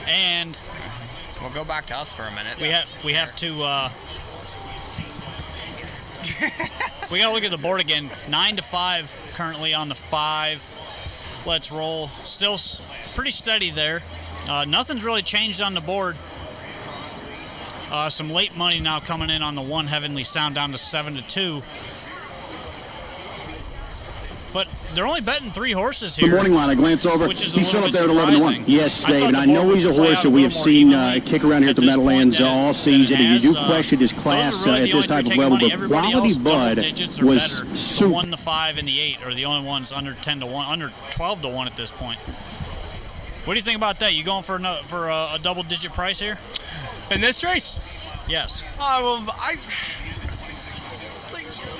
And we'll go back to us for a minute. We have to we got to look at the board again. 9-5 currently on the 5. Let's roll. Still pretty steady there. Nothing's really changed on the board. Some late money now coming in on the 1 Heavenly Sound down to 7-2. But they're only betting 3 horses here. The morning line, I glance over. He's still up there at 11-1. Yes, David. I know he's a horse that we have seen kick around here at the Meadowlands all season, and you do question his class at this type of level. But Quality Bud was super. The 1, the 5, and the 8 are the only ones under 10-1, under 12-1 at this point. What do you think about that? You going for a double-digit price here in this race? Yes. Well,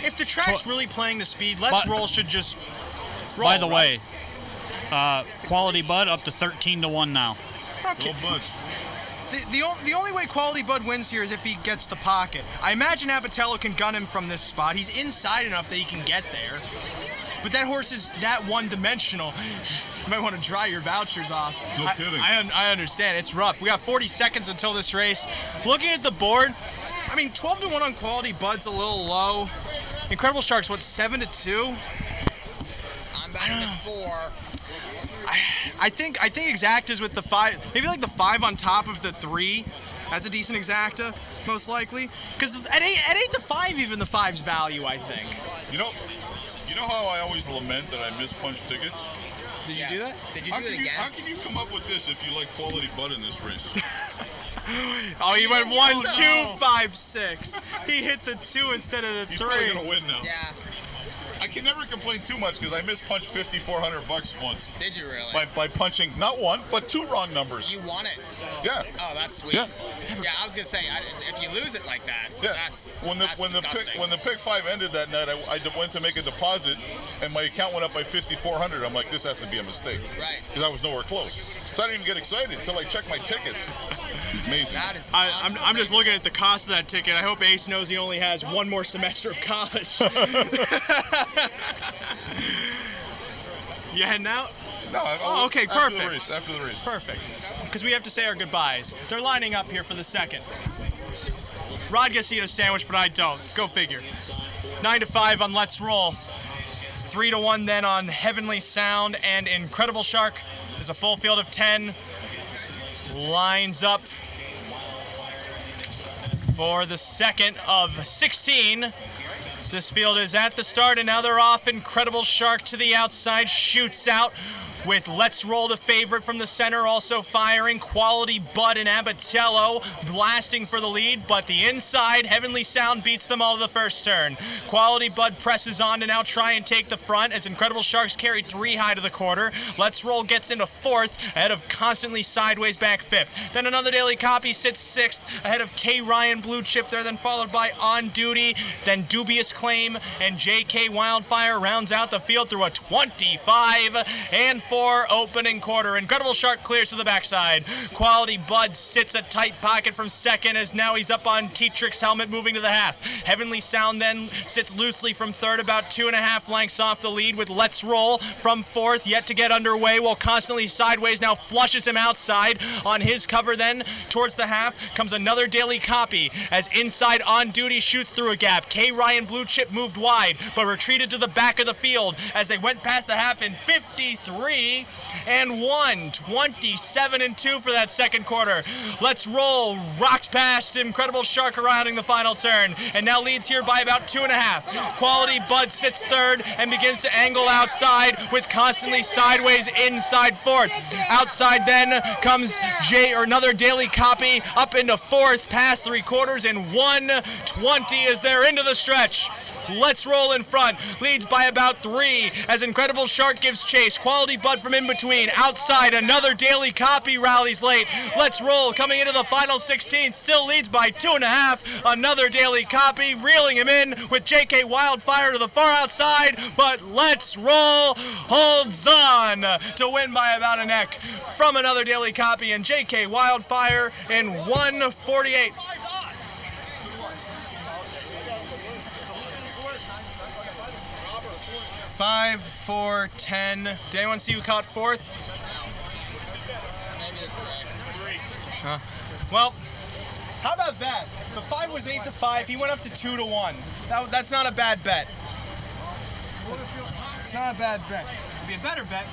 if the track's really playing the speed, Let's Roll should just roll. By the way, Quality Bud up to 13-1 now. Okay. The only way Quality Bud wins here is if he gets the pocket. I imagine Abatello can gun him from this spot. He's inside enough that he can get there. But that horse is that one-dimensional. You might want to dry your vouchers off. No kidding. I understand. It's rough. We got 40 seconds until this race. Looking at the board, I mean, 12-1 on Quality Bud's a little low. Incredible Shark's, what, 7-2? I'm betting at 4. I think Exacta's with the 5, maybe like the 5 on top of the 3. That's a decent Exacta, most likely. Because at 8-5, even the 5's value, I think. You know how I always lament that I mispunched tickets? Did you do that? Did you do it again? How can you come up with this if you like Quality Bud in this race? Oh, he went 1, 2, 5, 6. He hit the 2 instead of the 3. He's probably gonna win now. Yeah. I can never complain too much because I mispunched $5,400 once. Did you really? By punching not 1 but 2 wrong numbers. You won it. Yeah. Oh, that's sweet. Yeah. Yeah, I was gonna say if you lose it like that, yeah. that's when the pick 5 ended that night, I went to make a deposit and my account went up by $5,400. I'm like, this has to be a mistake. Right. Because I was nowhere close. So I didn't even get excited until I checked my tickets. Amazing. That is I'm just looking at the cost of that ticket. I hope Ace knows he only has 1 more semester of college. You heading out? No. Oh, okay, perfect. After the race. Perfect. Because we have to say our goodbyes. They're lining up here for the second. Rod gets to eat a sandwich, but I don't. Go figure. 9-5 on Let's Roll. 3-1 then on Heavenly Sound and Incredible Shark. There's a full field of 10. Lines up for the second of 16. This field is at the start, and now they're off. Incredible Shark to the outside, shoots out with Let's Roll, the favorite from the center, also firing. Quality Bud and Abatello blasting for the lead, but the inside, Heavenly Sound beats them all to the first turn. Quality Bud presses on to now try and take the front as Incredible Sharks carried 3 high to the quarter. Let's Roll gets into 4th, ahead of Constantly Sideways back 5th. Then Another Daily Copy sits 6th, ahead of K. Ryan Blue Chip there, then followed by On Duty, then Dubious Claim, and JK Wildfire rounds out the field through a 25-4 opening quarter. Incredible Shark clears to the backside. Quality Bud sits a tight pocket from second as now he's up on T-Trix helmet moving to the half. Heavenly Sound then sits loosely from third, about 2.5 lengths off the lead with Let's Roll from 4th, yet to get underway, while Constantly Sideways now flushes him outside. On his cover then towards the half comes Another Daily Copy as inside On Duty shoots through a gap. K. Ryan Blue Chip moved wide but retreated to the back of the field as they went past the half in 53-1, 27-2 for that second quarter. Let's Roll rocked past Incredible Shark rounding the final turn and now leads here by about 2.5. Quality Bud sits third and begins to angle outside with Constantly Sideways inside 4th. Outside then comes Another Daily Copy up into 4th past 3/4 and 1:20 as they're into the stretch. Let's Roll in front, leads by about 3 as Incredible Shark gives chase. Quality Bud from in between. Outside, Another Daily Copy rallies late. Let's Roll coming into the final 16, still leads by 2.5. Another Daily Copy reeling him in with JK Wildfire to the far outside, but Let's Roll holds on to win by about a neck from Another Daily Copy and JK Wildfire in 1:48. Five, 4, 10. Did anyone see who caught 4th? Maybe it's 3. Well, how about that? The 5 was 8-5. He went up to 2-1. That's not a bad bet. It's not a bad bet. It'd be a better bet.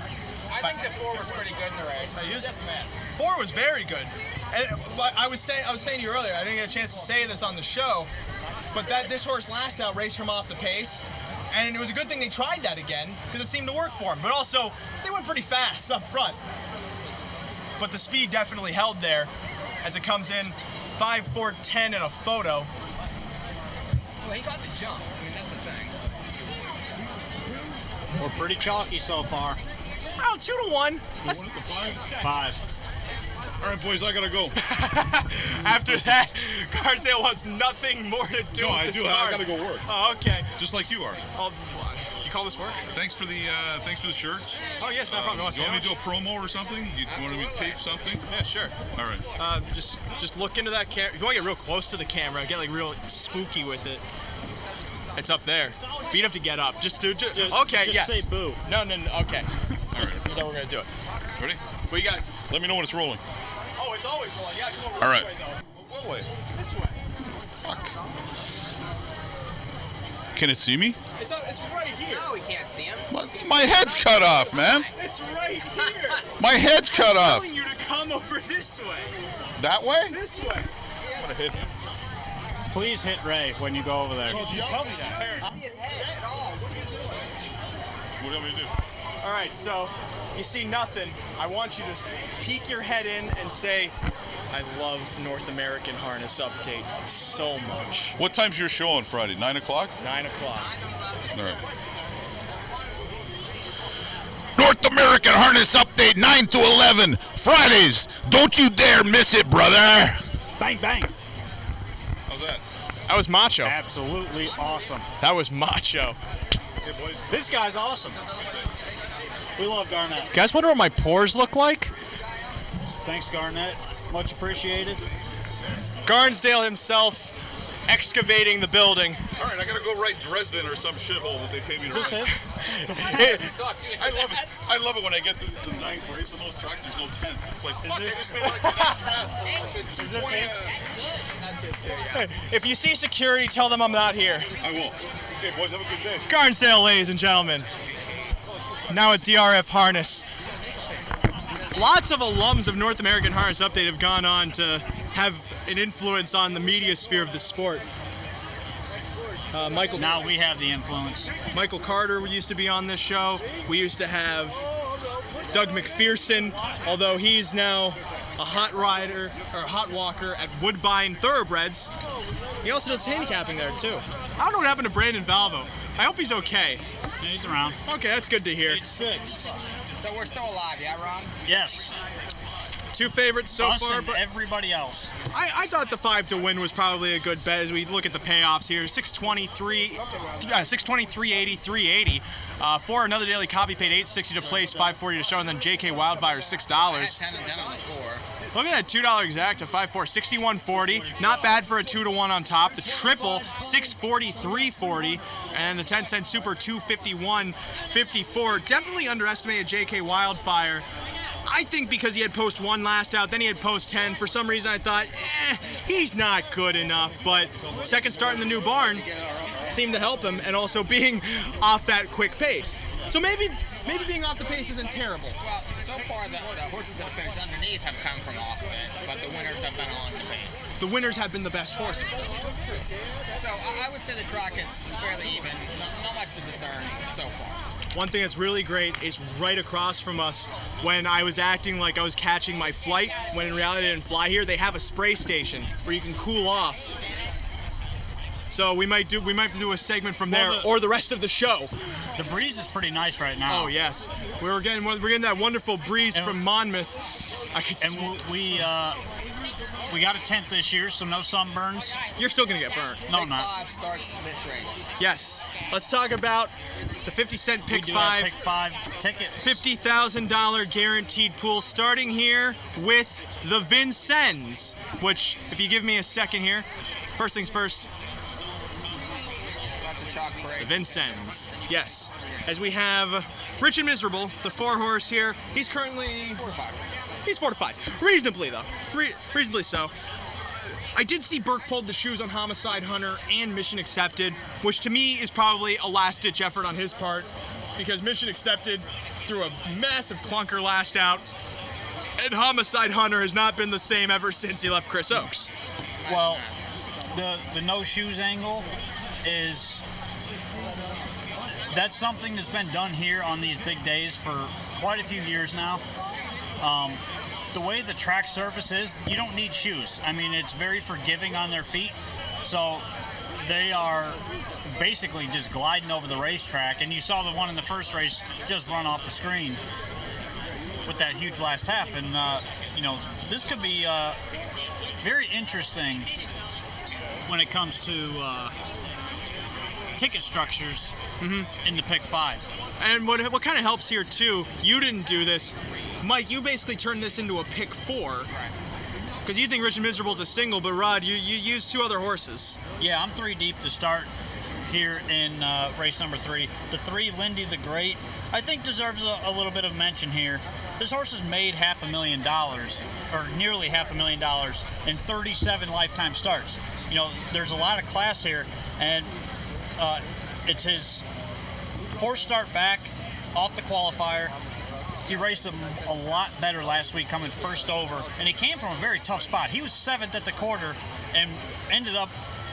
I think the 4 was pretty good in the race. Just missed. 4 was very good. And I was saying to you earlier, I didn't get a chance to say this on the show, but this horse last out raced him off the pace, and it was a good thing they tried that again because it seemed to work for him. But also, they went pretty fast up front. But the speed definitely held there as it comes in 5-4-10 in a photo. Well, he got the jump. I mean, that's the thing. We're pretty chalky so far. Oh, 2-1. That's 5. All right, boys, I gotta go. After that, Carsdale wants nothing more to do with this car. I gotta go work. Oh, okay. Just like you are. Oh, you call this work? Thanks for the shirts. Oh, yes, no problem. You want me to do a promo or something? You want me to tape something? Yeah, sure. All right. Just look into that camera. If you want to get real close to the camera, get like real spooky with it. It's up there. But you don't have to get up. Okay, just yes. say boo. No, okay. All right. That's how we're gonna do it. Ready? What you got? Let me know when it's rolling. Oh, it's always rolling. Yeah, come over All this right. way though. What way? This way. Fuck. Can it see me? It's right here. No, we can't see him. My head's cut off, man. It's right here. My head's cut I'm off. telling you to come over this way. That way? This way. I'm gonna hit him. Please hit Ray when you go over there. You tell me that. See his head at all. What are you doing? What do you want me to do? All right, so you see nothing. I want you to peek your head in and say, I love North American Harness Update so much. What time's your show on Friday? 9 o'clock? 9 o'clock. All right. North American Harness Update 9 to 11 Fridays. Don't you dare miss it, brother. Bang, bang. How's that? That was macho. Absolutely awesome. That was macho. Hey, boys. This guy's awesome. We love Garnett. You guys wonder what my pores look like? Thanks, Garnett. Much appreciated. Garnsdale himself excavating the building. All right, I gotta go write Dresden or some shithole that they pay me to Is this write. it? I love it when I get to the 9th race on those tracks. There's no 10th. It's like fuck. I this- just made like an extra. Is this it? That's his too, yeah. If you see security, tell them I'm not here. I will. Okay, boys, have a good day. Garnsdale, ladies and gentlemen. Now at DRF Harness. Lots of alums of North American Harness Update have gone on to have an influence on the media sphere of the sport. Now we have the influence. Michael Carter used to be on this show. We used to have Doug McPherson, although he's now a hot rider or hot walker at Woodbine Thoroughbreds. He also does handicapping there too. I don't know what happened to Brandon Valvo. I hope he's okay. Yeah, he's around. Okay, that's good to hear. 8-6. So we're still alive, yeah, Ron? Yes. 2 favorites so Us far, and but everybody else. I thought the 5 to win was probably a good bet as we look at the payoffs here. 623, 380, 380. For another daily copy paid $8.60 to place, $5.40 to show, and then JK Wildfire I had $6. 10 and 10 on the 4. Look at that $2 exact to 5.4, $61.40. Not bad for a 2-to-1 on top. The triple $6.40, $3.40, and the 10-cent super $2.51.54. Definitely underestimated JK Wildfire. I think because he had post 1 last out, then he had post 10. For some reason, I thought, he's not good enough. But second start in the new barn seemed to help him, and also being off that quick pace. So maybe being off the pace isn't terrible. Well, so far the horses that have finished underneath have come from off of it, but the winners have been on the pace. The winners have been the best horses. So I would say the track is fairly even. Not much to discern so far. One thing that's really great is right across from us, when I was acting like I was catching my flight, when in reality I didn't fly here, they have a spray station where you can cool off. So we might have to do a segment from there, or the rest of the show. The breeze is pretty nice right now. Oh yes, we're getting that wonderful breeze from Monmouth. I could. And we got a 10th this year, so no sunburns. You're still gonna get burnt. No, Pick not. 5 starts this race. Yes. Let's talk about the 50-cent We pick do have 5. pick 5 tickets. $50,000 guaranteed pool, starting here with the Vincennes, which, if you give me a second here, first things first, Got the chalk the parade. Vincennes. Yes. As we have Rich and Miserable, the 4-horse here. He's currently 4 or 5. He's 4-5. Reasonably, though. Reasonably so. I did see Burke pulled the shoes on Homicide Hunter and Mission Accepted, which to me is probably a last-ditch effort on his part, because Mission Accepted threw a massive clunker last out, and Homicide Hunter has not been the same ever since he left Chris Oakes. Well, the no shoes angle is, that's something that's been done here on these big days for quite a few years now. The way the track surface is, you don't need shoes. I mean, it's very forgiving on their feet, so they are basically just gliding over the racetrack. And you saw the one in the first race just run off the screen with that huge last half. And you know, this could be very interesting when it comes to ticket structures in the pick 5. And what kind of helps here too, you didn't do this, Mike, you basically turned this into a pick 4. Because you think Rich and Miserable is a single, but Rod, you used 2 other horses. Yeah, I'm 3 deep to start here in race number 3. The 3, Lindy the Great, I think deserves a little bit of mention here. This horse has made $500,000, or nearly $500,000 in 37 lifetime starts. You know, there's a lot of class here, and it's his 4th start back off the qualifier. He raced him a lot better last week, coming first over, and he came from a very tough spot. He was 7th at the quarter and ended up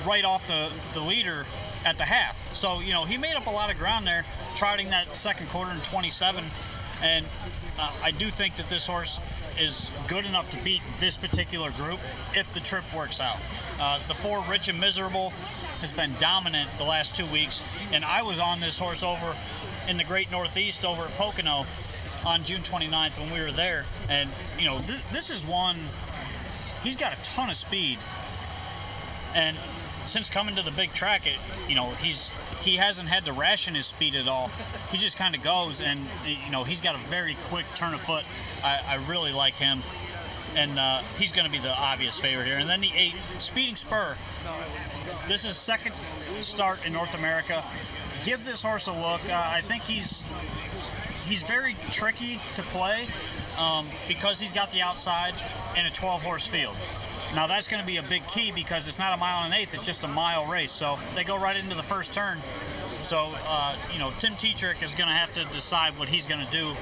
right off the leader at the half. So, you know, he made up a lot of ground there, trotting that second quarter in 27, and I do think that this horse is good enough to beat this particular group if the trip works out. The 4, Rich and Miserable, has been dominant the last 2 weeks, and I was on this horse over in the Great Northeast over at Pocono on June 29th when we were there, and you know, this is one, he's got a ton of speed, and since coming to the big track, you know, he hasn't had to ration his speed at all. He just kind of goes, and you know, he's got a very quick turn of foot. I really like him, and he's going to be the obvious favorite here. And then the 8, Speeding Spur. This is 2nd start in North America. Give this horse a look. I think he's very tricky to play because he's got the outside in a 12-horse field. Now that's going to be a big key because it's not a mile and an eighth, it's just a mile race. So they go right into the first turn. So, you know, Tim Tetrick is going to have to decide what he's going to do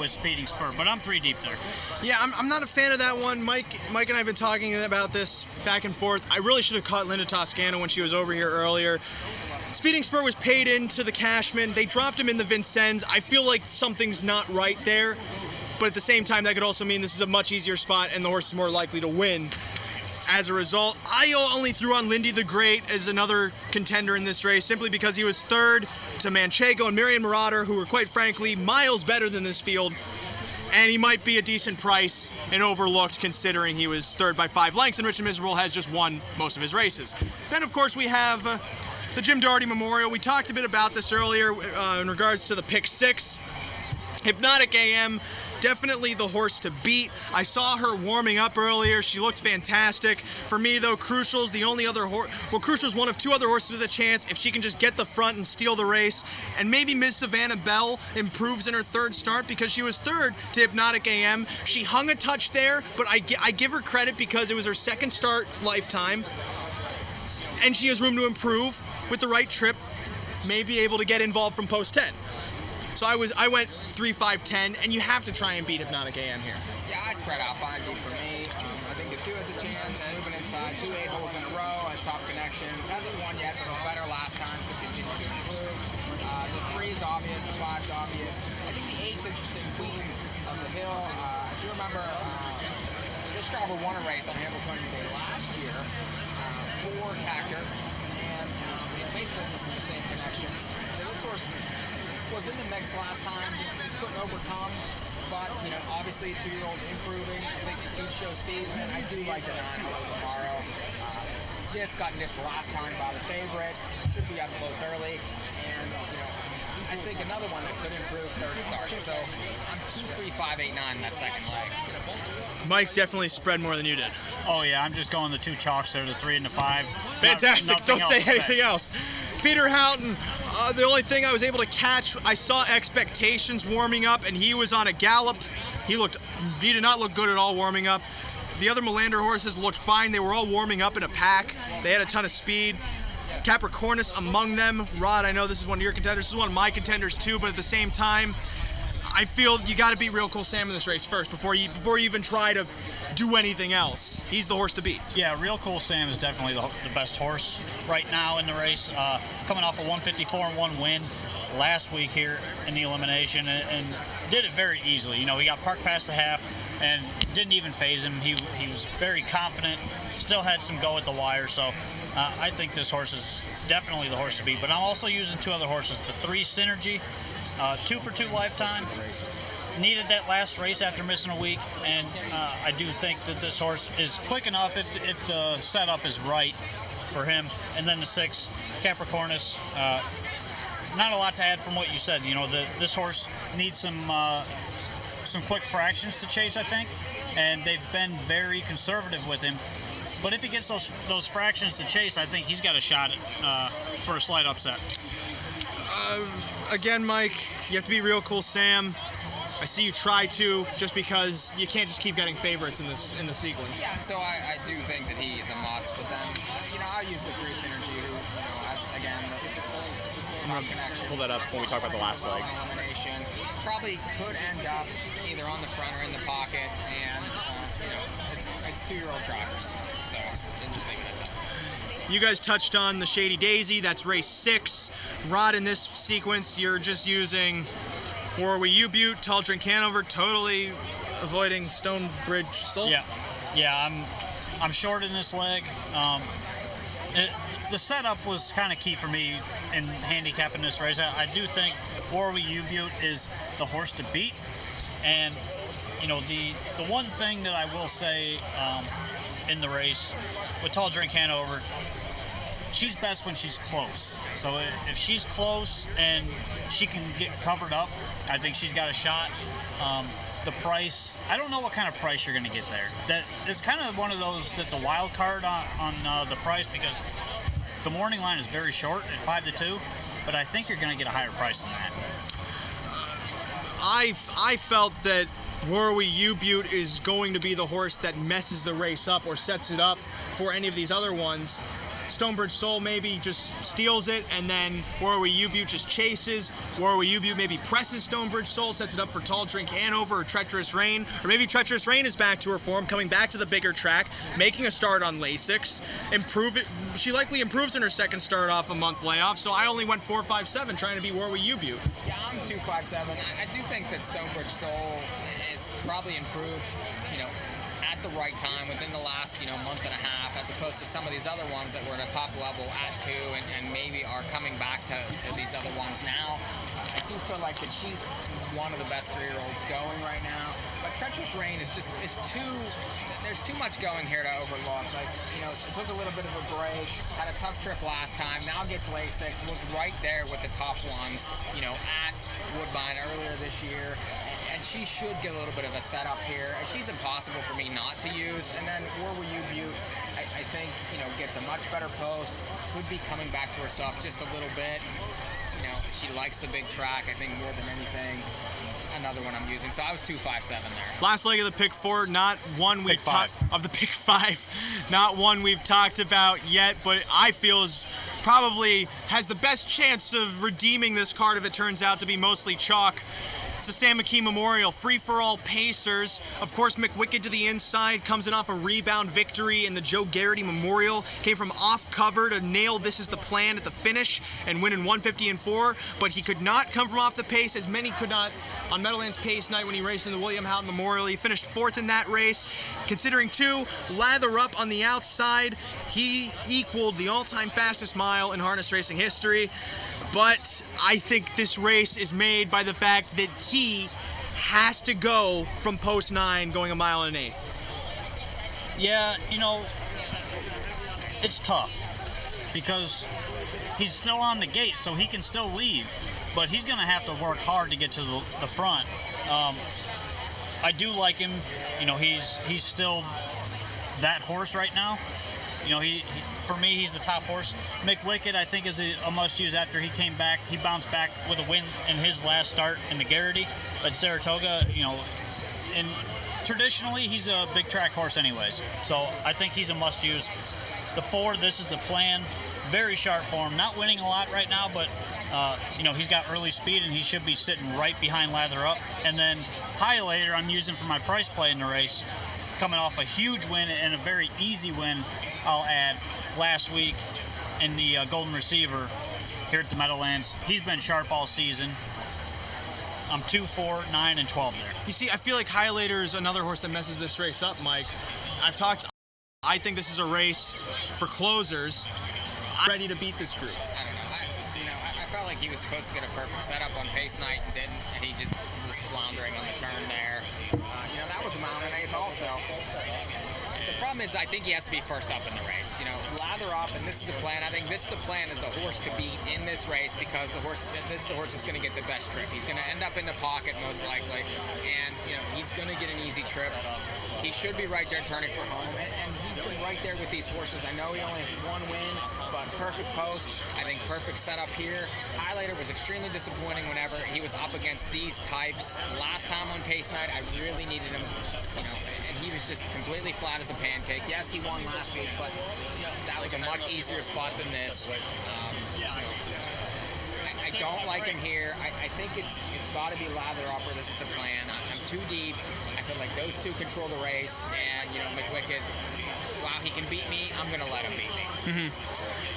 with Speeding Spur. But I'm 3 deep there. Yeah, I'm not a fan of that one. Mike and I have been talking about this back and forth. I really should have caught Linda Toscano when she was over here earlier. Speeding Spur was paid into the Cashman. They dropped him in the Vincennes. I feel like something's not right there. But at the same time, that could also mean this is a much easier spot and the horse is more likely to win. As a result, I only threw on Lindy the Great as another contender in this race simply because he was 3rd to Manchego and Marion Marauder, who were quite frankly miles better than this field. And he might be a decent price and overlooked considering he was 3rd by 5 lengths and Rich and Miserable has just won most of his races. Then, of course, we have the Jim Doherty Memorial. We talked a bit about this earlier in regards to the pick 6. Hypnotic AM, definitely the horse to beat. I saw her warming up earlier. She looked fantastic. For me, though, Crucial's the only other horse. Well, Crucial's one of 2 other horses with a chance if she can just get the front and steal the race. And maybe Ms. Savannah Bell improves in her 3rd start because she was 3rd to Hypnotic AM. She hung a touch there, but I give her credit because it was her 2nd start lifetime. And she has room to improve with the right trip, may be able to get involved from post 10. So I went 3, 5, 10, and you have to try and beat Hypnotic AM here. Yeah, I spread out 5 deep for me. I think the 2 has a chance, moving inside, 2 8-holes in a row, has top connections, hasn't won yet, but was better last time, could continue to improve. The 3 is obvious, the 5 is obvious. I think the 8's interesting, Queen of the Hill. If you remember, this driver won a race on Hambletonian Day last year for Cactor, and basically this is the same connections. This horse was in the mix last time, just couldn't overcome. But, you know, obviously 2-year-old's improving. I think he shows speed, and I do like the 9-hole tomorrow. Just got nipped last time by the favorite. Should be up close early. And, you know, I think another one that could improve 3rd start. So I'm 2, 3, 5, 8, 9 in that second leg. Mike definitely spread more than you did. Oh yeah, I'm just going the 2 chalks there, the 3 and the 5. Fantastic. Don't say anything else. Peter Houghton, the only thing I was able to catch, I saw Expectations warming up, and he was on a gallop. He looked he did not look good at all warming up. The other Melander horses looked fine. They were all warming up in a pack. They had a ton of speed. Capricornus among them. Rod, I know this is one of your contenders. This is one of my contenders too, but at the same time, I feel you got to beat Real Cool Sam in this race first before you even try to do anything else. He's the horse to beat. Yeah, Real Cool Sam is definitely the best horse right now in the race. Coming off a 154-1 win last week here in the elimination, and did it very easily. You know, he got parked past the half and didn't even phase him. He was very confident, still had some go at the wire, so I think this horse is definitely the horse to beat. But I'm also using two other horses, the 3 Synergy, 2 for 2 Lifetime. Needed that last race after missing a week, and I do think that this horse is quick enough if the setup is right for him. And then the 6, Capricornus. Not a lot to add from what you said. You know, this horse needs some quick fractions to chase, I think, and they've been very conservative with him. But if he gets those fractions to chase, I think he's got a shot for a slight upset. Again, Mike, you have to be Real Cool Sam. I see you try to, just because you can't just keep getting favorites in the sequence. Yeah, so I do think that he's a must, but then, I'll use the 3 Synergy, who, again, I'm going to pull that up when we talk about the last leg. Elimination. Probably could end up either on the front or in the pocket, and, it's 2-year-old drivers, so just thinking of that. You guys touched on the Shady Daisy. That's race 6. Rod, in this sequence, you're just using Warwick U-Butte, Tall Drink Hanover, totally avoiding Stonebridge Soul. Yeah, I'm short in this leg. The setup was kind of key for me in handicapping this race. I do think Warwick U-Butte is the horse to beat, and the one thing that I will say in the race with Tall Drink Hanover, she's best when she's close. So if she's close and she can get covered up, I think she's got a shot. The price, I don't know what kind of price you're going to get there. That it's kind of one of those that's a wild card on the price, because the morning line is very short at 5-2, but I think you're going to get a higher price than that. I felt that Warwick U-Butte is going to be the horse that messes the race up or sets it up for any of these other ones. Stonebridge Soul maybe just steals it, and then Warwick U-Butte just chases. Warwick U-Butte maybe presses Stonebridge Soul, sets it up for Tall Drink Hanover or Treacherous Rain. Or maybe Treacherous Rain is back to her form, coming back to the bigger track, making a start on Lasix. She likely improves in her second start off a month layoff, so I only went 4.57 trying to beat Warwick U-Butte. Yeah, I'm 2.57. I do think that Stonebridge Soul is probably improved, at the right time within the last, month and a half, as opposed to some of these other ones that were at a top level at 2 and maybe are coming back to these other ones now. I do feel like that she's one of the best 3-year-olds going right now. But Treacherous Rain is there's too much going here to overlook. Like, it took a little bit of a break, had a tough trip last time, now gets Lasix, was right there with the top ones, at Woodbine earlier this year. And she should get a little bit of a setup here. She's impossible for me not to use. And then Warwick U-Butte, I think, gets a much better post. Could be coming back to herself just a little bit. She likes the big track, I think, more than anything. Another one I'm using. So I was 2.57 there. Last leg of the pick 4, not one we've talked of the pick 5, not one we've talked about yet, but I feel is probably has the best chance of redeeming this card if it turns out to be mostly chalk. It's the Sam McKee Memorial, free-for-all Pacers. Of course, McWicked to the inside, comes in off a rebound victory in the Joe Garrity Memorial. Came from off-cover to nail This Is the Plan at the finish and win in 150-4, but he could not come from off the pace, as many could not on Meadowlands Pace Night when he raced in the William Houghton Memorial. He finished 4th in that race. Considering 2, lather up on the outside, he equaled the all-time fastest mile in harness racing history. But I think this race is made by the fact that he has to go from post 9 going 1 1/8 miles. Yeah, it's tough because he's still on the gate, so he can still leave, but he's going to have to work hard to get to the front. I do like him. He's still that horse right now. For me, he's the top horse. McWicked, I think, is a must-use after he came back. He bounced back with a win in his last start in the Garrity at Saratoga. And traditionally, he's a big track horse anyways. So I think he's a must-use. The 4, this is the plan. Very sharp form. Not winning a lot right now, but he's got early speed and he should be sitting right behind Lather Up. And then Highlighter I'm using for my price play in the race, coming off a huge win and a very easy win, I'll add, last week in the Golden Receiver here at the Meadowlands. He's been sharp all season. I'm 2, 4, 9, and 12 there. You see, I feel like Highlighter is another horse that messes this race up, Mike. I think this is a race for closers. I'm ready to beat this group. I don't know. I felt like he was supposed to get a perfect setup on pace night and didn't, and he just was floundering on the turn there. That was a mountain eighth also. The problem is I think he has to be first up in the race. Lather Up, and this is the plan. I think this is the plan is the horse to beat in this race because this is the horse that's going to get the best trip. He's going to end up in the pocket most likely, and he's going to get an easy trip. He should be right there turning for home, and he's been right there with these horses. I know he only has 1 win, but perfect post. I think perfect setup here. Highlighter was extremely disappointing whenever he was up against these types. Last time on pace night, I really needed him, and he was just completely flat as a pancake. Yes, he won last week, but that was a much easier spot than this. I don't like him here. I think it's got to be Lather Up, or this is the plan. I'm too deep. I feel like those two control the race, and McWicked, while he can beat me, I'm going to let him beat me.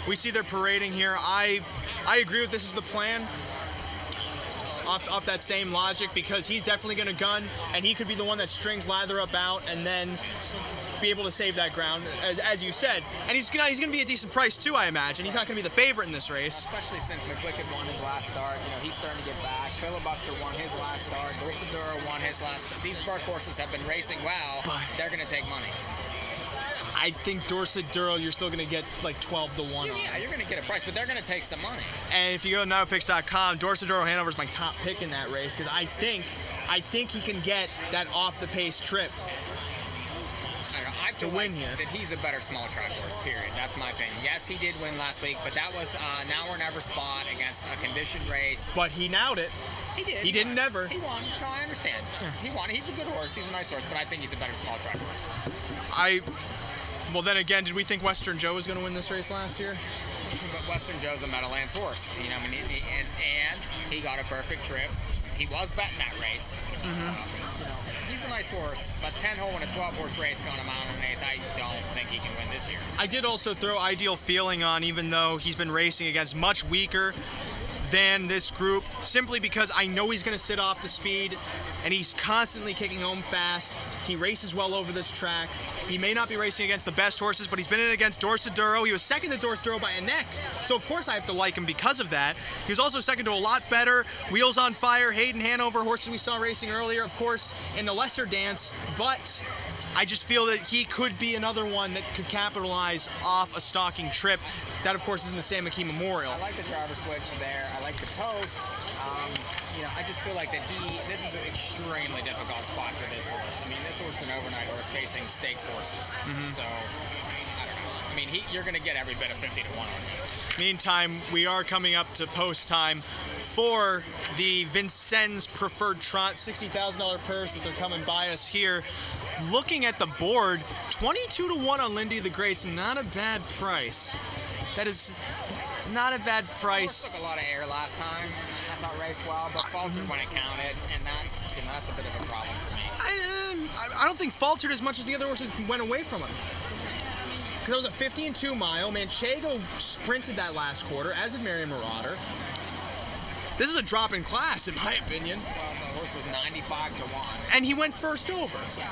We see they're parading here. I agree with this is the plan. Off that same logic, because he's definitely going to gun, and he could be the one that strings Lather Up out and then be able to save that ground, as you said. And he's going to be a decent price too, I imagine. He's not going to be the favorite in this race. Especially since McWicked won his last start. He's starting to get back. Filibuster won his last start. Dorsadura won his last. These Burke horses have been racing well. But they're going to take money. I think Dorset Duro, you're still going to get like 12 to 1 on. Yeah, you're going to get a price, but they're going to take some money. And if you go to NAHUpicks.com, Dorset Duro Hanover is my top pick in that race because I think he can get that off the pace trip. I feel like that he's a better small track horse, period. That's my opinion. Yes, he did win last week, but that was now or never spot against a conditioned race. But he nowed it. He did. He didn't never. He won. No, I understand. He won. He's a good horse. He's a nice horse, but I think he's a better small track horse. Well, then again, did we think Western Joe was going to win this race last year? But Western Joe's a Meadowlands horse, and he got a perfect trip. He was betting that race. He's a nice horse, but 10-hole in a 12-horse race going a mile and an eighth, I don't think he can win this year. I did also throw Ideal Feeling on, even though he's been racing against much weaker than this group, simply because I know he's going to sit off the speed, and he's constantly kicking home fast. He races well over this track. He may not be racing against the best horses, but he's been in against Dorset Duro. He was second to Dorset Duro by a neck, so of course I have to like him because of that. He was also second to a lot better Wheels on Fire, Hayden Hanover, horses we saw racing earlier, of course, in the lesser dance, but I just feel that he could be another one that could capitalize off a stalking trip. That, of course, is in the Sam McKee Memorial. I like the driver switch there. I like the post. I just feel like that this is an extremely difficult spot for this horse. I mean, this horse is an overnight horse facing stakes horses. So, I don't know. I mean, you're going to get every bit of 50 to 1 on him. Meantime, we are coming up to post time for the Vincennes Preferred Trot, $60,000 purse as they're coming by us here. Looking at the board, 22 to 1 on Lindy the Great's not a bad price. That is not a bad price. Took a lot of air last time. I thought raced well, but faltered when it counted, and that's a bit of a problem for me. I don't think faltered as much as the other horses went away from him. Because it was a 50-2 mile. Manchego sprinted that last quarter, as did Marion Marauder. This is a drop in class, in my opinion. Well, the horse was 95 to 1. And he went first over. Yeah.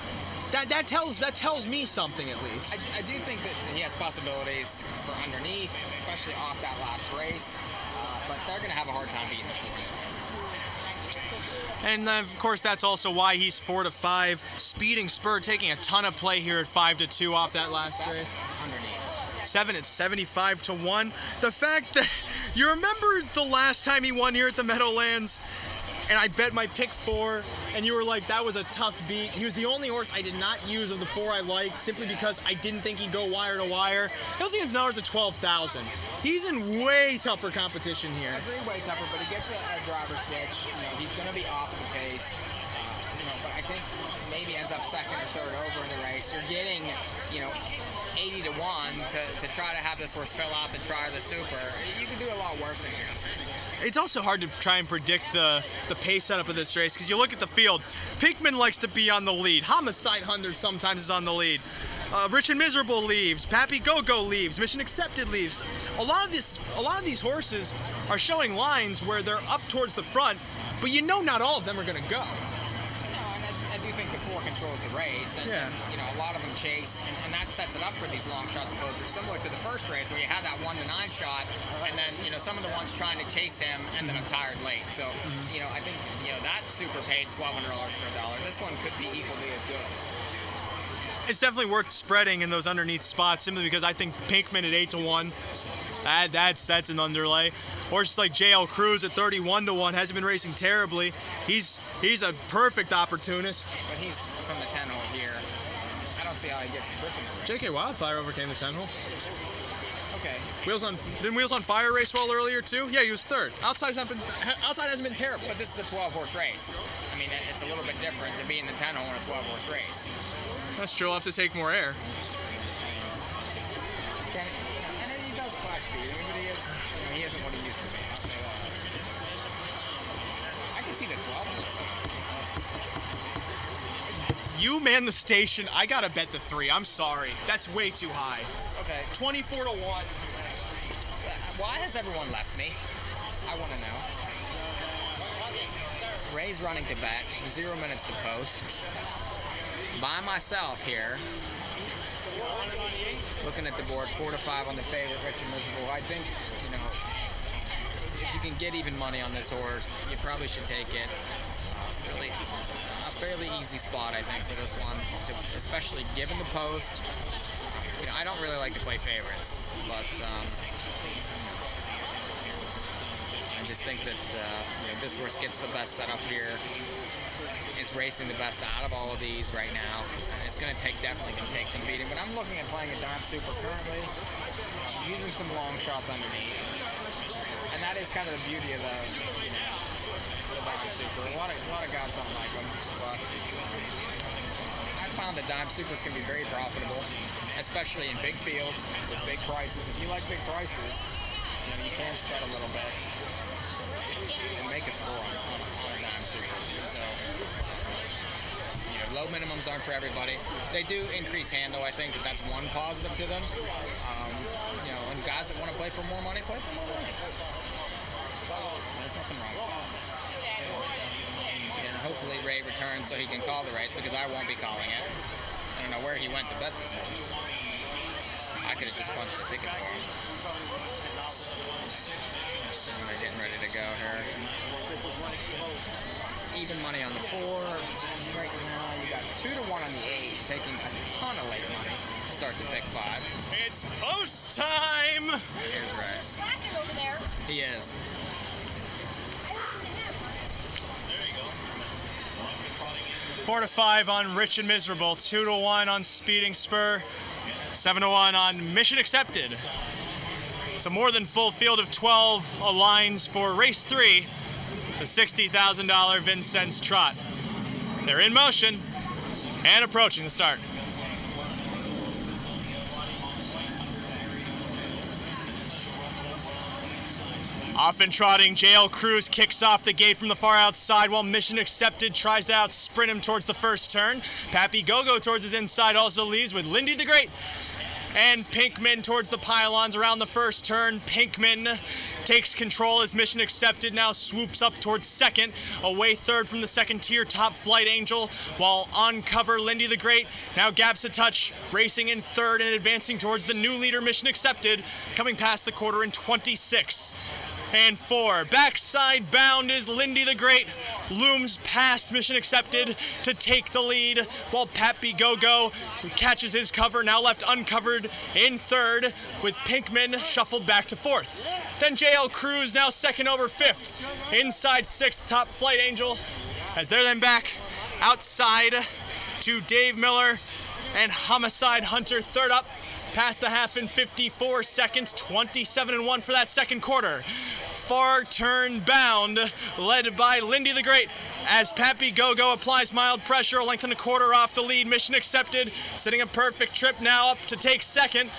That tells me something, at least. I do think that he has possibilities for underneath, especially off that last race. But they're going to have a hard time beating the 14. And of course, that's also why he's 4 to 5. Speeding Spur taking a ton of play here at 5 to 2 off that last race. Underneath. 7 at 75 to 1. The fact that you remember the last time he won here at the Meadowlands, and I bet my pick 4, and you were like, that was a tough beat. He was the only horse I did not use of the 4 I liked, simply because I didn't think he'd go wire to wire. That was against Numbers at 12,000. He's in way tougher competition here. I agree, way tougher, but he gets a driver switch. He's going to be off the pace. but I think maybe ends up second or third over in the race. You're getting, 80 to 1 to try to have this horse fill out the try or the super. You can do a lot worse in here. It's also hard to try and predict the pace setup of this race because you look at the field. Pinkman likes to be on the lead. Homicide Hunter sometimes is on the lead. Rich and Miserable leaves. Pappy Go-Go leaves. Mission Accepted leaves. A lot of these horses are showing lines where they're up towards the front, but not all of them are going to go. No, and I do think the 4 controls the race, and a lot of them chase, and that sets it up for these long shot closers, similar to the first race where you had that 1 to 9 shot, and then some of the ones trying to chase him ended up tired late. So I think that super paid $1,200 for $1. This one could be equally as good. It's definitely worth spreading in those underneath spots simply because I think Pinkman at 8 to 1. That's an underlay. Horses like JL Cruz at 31 to 1 hasn't been racing terribly. He's a perfect opportunist. But he's from the 10 hole here. I don't see how he gets the trip in the JK Wildfire overcame the 10 hole. Okay. Didn't Wheels on Fire race well earlier too? Yeah, he was third. Outside hasn't been terrible. But this is a 12-horse race. I mean, it's a little bit different to be in the 10 hole in a 12-horse race. That's true. I'll have to take more air. Okay. And he does flash speed. I mean, but he isn't what he used to be. I'll say that. I can see the 12. You man the station. I gotta bet the 3. I'm sorry. That's way too high. Okay. 24 to 1. Why has everyone left me? I want to know. Ray's running to bet. 0 minutes to post. By myself here, looking at the board, 4 to 5 on the favorite, Rich and Miserable. I think, if you can get even money on this horse, you probably should take it. Really, a fairly easy spot, I think, for this one, especially given the post. I don't really like to play favorites, but I just think that this horse gets the best setup here. Is racing the best out of all of these right now. And it's definitely gonna take some beating, but I'm looking at playing a dime super currently, using some long shots underneath. And that is kind of the beauty of the dime super. A lot of guys don't like them, but I found that dime supers can be very profitable, especially in big fields with big prices. If you like big prices, you can spread a little bit and make a score on a dime super. So, low minimums aren't for everybody. They do increase handle. I think that's one positive to them. And guys that want to play for more money, play for more money. There's nothing wrong with that. And hopefully Ray returns so he can call the race, because I won't be calling it. I don't know where he went to bet this horse. I could have just punched a ticket for him. And they're getting ready to go here. Even money on the 4. Right now, you got 2 to 1 on the 8, taking a ton of late money to start the pick 5. It's post time! Here's Ray. Stacking over there. He is. There you go. 4 to 5 on Rich and Miserable. 2 to 1 on Speeding Spur. 7 to 1 on Mission Accepted. It's a more than full field of 12 aligns for race 3. The $60,000 Vincennes Trot. They're in motion and approaching the start. Often trotting, JL Cruz kicks off the gate from the far outside while Mission Accepted tries to out-sprint him towards the first turn. Pappy Go-Go towards his inside also leads with Lindy the Great. And Pinkman towards the pylons around the first turn. Pinkman takes control as Mission Accepted now swoops up towards second. Away third from the second tier, Top Flight Angel. While on cover, Lindy the Great now gaps a touch, racing in third and advancing towards the new leader, Mission Accepted, coming past the quarter in 26. And 4. Backside bound is Lindy the Great. Looms past Mission Accepted to take the lead, while Pappy Go-Go catches his cover, now left uncovered in third, with Pinkman shuffled back to fourth. Then JL Cruz now second over fifth. Inside sixth, Top Flight Angel, as they're then back outside to Dave Miller and Homicide Hunter third up. Past the half in 54 seconds, 27-1 for that second quarter. far turn bound, led by Lindy the Great. As Pappy Go-Go applies mild pressure, a length and a quarter off the lead. Mission accepted, sitting a perfect trip now up to take second.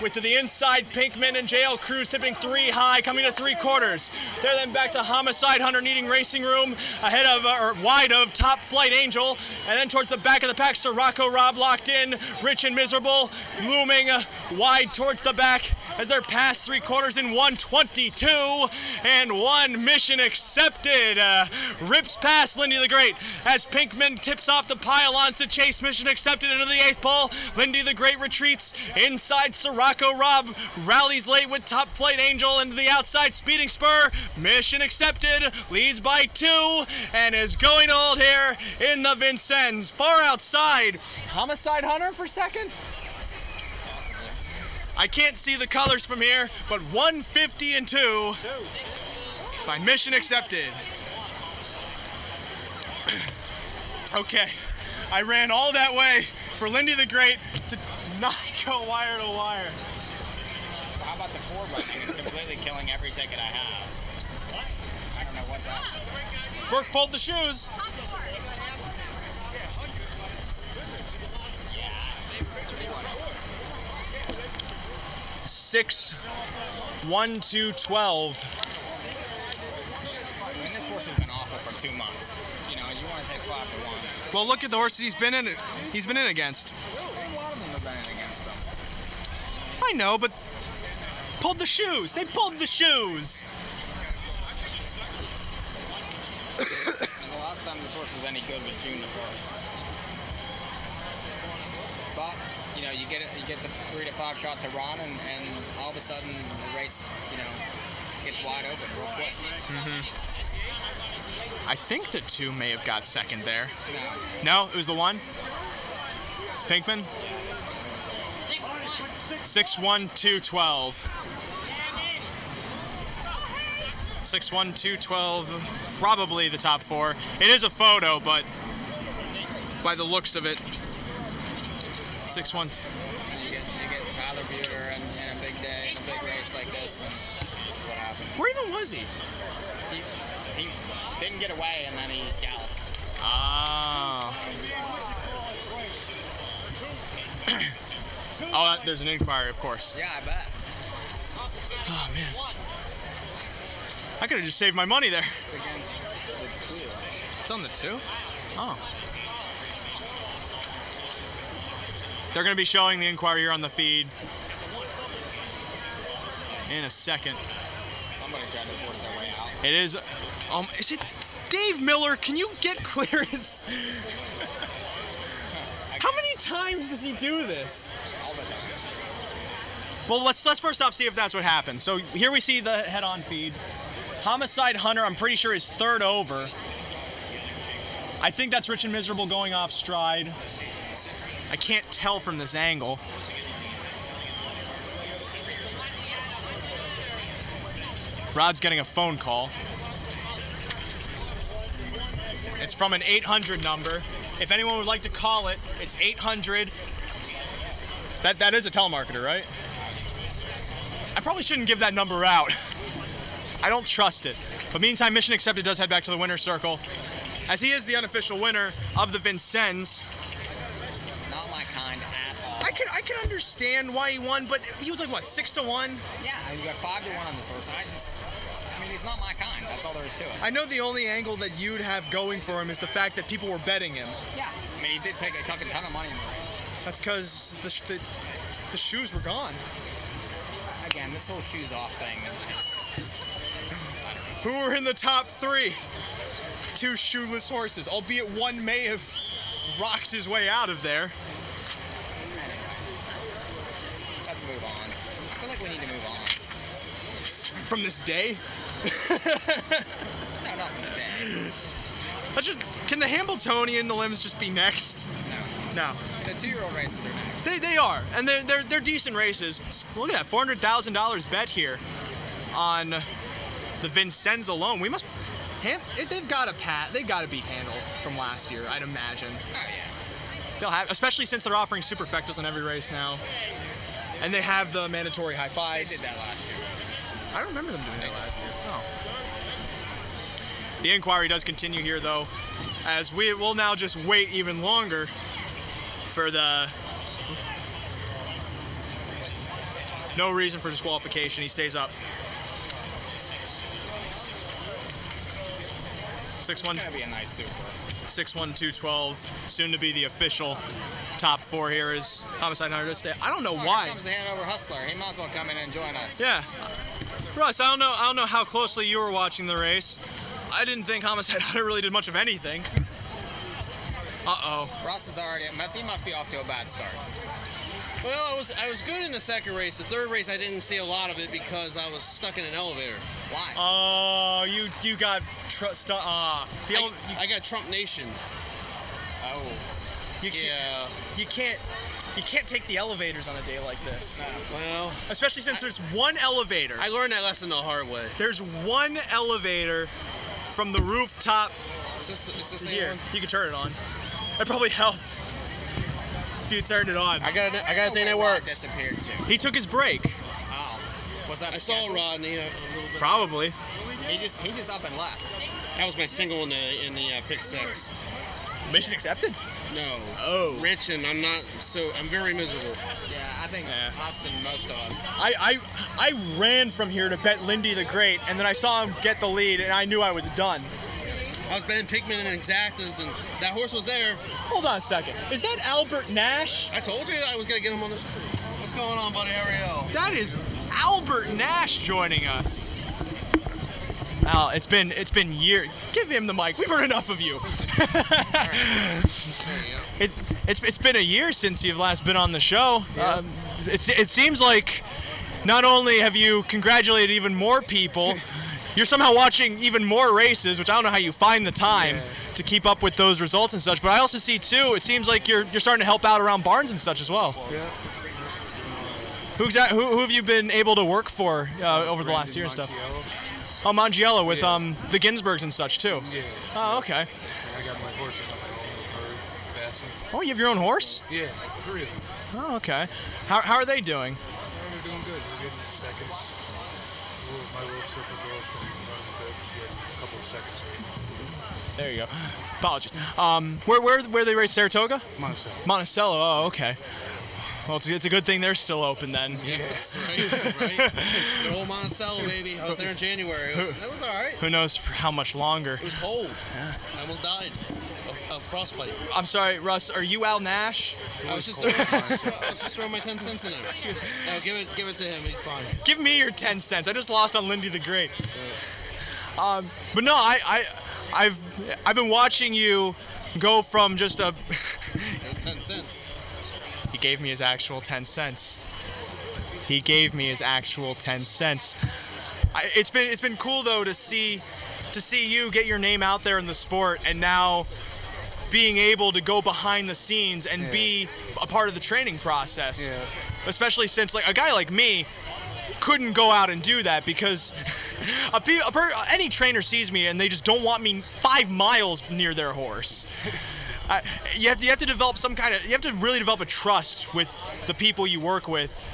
With to the inside, Pinkman and JL Cruz tipping 3 high, coming to 3/4. They're then back to Homicide Hunter needing racing room, ahead of, or wide of, Top Flight Angel. And then towards the back of the pack, Sirocco Rob locked in, Rich and Miserable, looming wide towards the back as they're past 3/4 in 1:22. And one Mission Accepted rips past Lindy the Great as Pinkman tips off the pylons to chase Mission Accepted into the 8th pole. Lindy the Great retreats inside Sirocco Rob, rallies late with Top Flight Angel into the outside speeding spur. Mission Accepted leads by 2 and is going to hold here in the Vincennes. Far outside, Homicide Hunter for second? I can't see the colors from here, but 1:50.2 by Mission Accepted. Okay, I ran all that way for Lindy the Great to not go wire to wire. How about the 4 running? It's completely killing every ticket I have. I don't know what that's. Burke pulled the shoes. 6-1-2-12. I mean, this horse has been awful for 2 months. You know, you want to take 5 to 1. Well, look at the horses he's been in against. A lot of them have been in against them. I know, but pulled the shoes. They pulled the shoes. And the last time this horse was any good was June the 1st. But you know, you get the 3 to 5 shot to run, and all of a sudden the race, you know, gets wide open real quick. I think the 2 may have got second there. No. No, it was the 1. It's Pinkman. 6-1-2-12. 6-1-2-12. Probably the top 4. It is a photo, but by the looks of it, 6-1. You get Tyler Buter in a big day, in a big race like this, and this is what happens. Where even was he? He didn't get away, and then he galloped. Ah. Oh, there's an inquiry, of course. Yeah, I bet. Oh, man. I could have just saved my money there. It's against the 2. It's on the 2? Oh. They're going to be showing the inquiry here on the feed in a second. Somebody tried to force their way out. It is it Dave Miller? Can you get clearance? How many times does he do this? All the time. Well, let's first off see if that's what happened. So here we see the head-on feed. Homicide Hunter, I'm pretty sure, is 3rd over. I think that's Rich and Miserable going off stride. I can't tell from this angle. Rod's getting a phone call. It's from an 800 number. If anyone would like to call it, it's 800. That is a telemarketer, right? I probably shouldn't give that number out. I don't trust it. But meantime, Mission Accepted does head back to the winner's circle, as he is the unofficial winner of the Vincennes. Not my kind at all. I can understand why he won, but he was like, what, 6-1? Yeah, and you got 5 to 1 on this horse. I mean, he's not my kind. That's all there is to it. I know the only angle that you'd have going for him is the fact that people were betting him. Yeah. I mean, he did take a ton of money in the race. That's because the shoes were gone. Again, this whole shoes off thing is just... Who were in the top 3? 2 shoeless horses, albeit one may have rocked his way out of there. Let's move on. I feel like we need to move on. From this day? No, not from the day. Can the Hambletonian limbs just be next? No. The 2-year-old races are next. They are, and they're decent races. Look at that, $400,000 bet here on the Vincennes alone. They've got to beat Handle from last year, I'd imagine. Oh yeah. They'll have, especially since they're offering superfectas on every race now, and they have the mandatory high They fives. did that last year. I don't remember them doing that last year. Oh. The inquiry does continue here, though, as we will now just wait even longer for the... No reason for disqualification. He stays up. 6'1". It's gonna be a nice super. 6'1", 212. Soon to be the official top 4 here is Homicide Hunter to stay. I don't know why. Here comes the Hanover Hustler. He might as well come in and join us. Yeah. Russ, I don't know how closely you were watching the race. I didn't think Homicide Hunter really did much of anything. Uh-oh. Russ is already at mess. He must be off to a bad start. Well, I was good in the second race. The third race, I didn't see a lot of it because I was stuck in an elevator. Why? Oh, you got I got Trump Nation. Oh. You can't take the elevators on a day like this. No. Well, especially since there's one elevator. I learned that lesson the hard way. There's one elevator from the rooftop. Is this the Here, one? you can turn it on. That'd probably help if you turned it on. I got a thing that works. Disappeared too. He took his break. Oh. Was that I saw scheduled? Rodney a little bit. Probably. He just up and left. That was my single in the pick 6. Mission accepted? No. Oh. Rich, and I'm very miserable. Yeah, I think us and most of us. I ran from here to bet Lindy the Great, and then I saw him get the lead, and I knew I was done. I was betting Pikmin and Exactas, and that horse was there. Hold on a second. Is that Albert Nash? I told you I was going to get him on the show. What's going on, buddy? How are you? That is Albert Nash joining us. Al, it's been years. Give him the mic. We've heard enough of you. It's been a year since you've last been on the show. Yeah. It seems like not only have you congratulated even more people, you're somehow watching even more races, which I don't know how you find the time to keep up with those results and such. But I also see too, it seems like you're starting to help out around barns and such as well. Yeah. Who have you been able to work for over the last year and stuff? Oh, Mangiello with the Ginsbergs and such too. Yeah. Oh, okay. I got my horse on my own Bassin. Oh, you have your own horse? Yeah, 3 of them. Oh, okay. How are they doing? They're doing good. We're getting seconds. My little sister girl's going to be running good. She had a couple of seconds. There you go. Apologies. Where they race? Saratoga? Monticello. Monticello. Oh, okay. Well, it's a good thing they're still open then. Yes, right. Good old Monticello, baby. I was there in January. It was all right. Who knows for how much longer? It was cold. Yeah. I almost died of frostbite. I'm sorry, Russ. Are you Al Nash? I was just throwing my 10 cents in there. No, give it to him. He's fine. Give me your 10 cents. I just lost on Lindy the Great. But no, I've been watching you go from just a 10 cents. He gave me his actual 10 cents. He gave me his actual 10 cents. It's been cool though to see you get your name out there in the sport, and now being able to go behind the scenes and be a part of the training process. Yeah. Especially since like a guy like me couldn't go out and do that because any trainer sees me and they just don't want me 5 miles near their horse. You have to develop you have to really develop a trust with the people you work with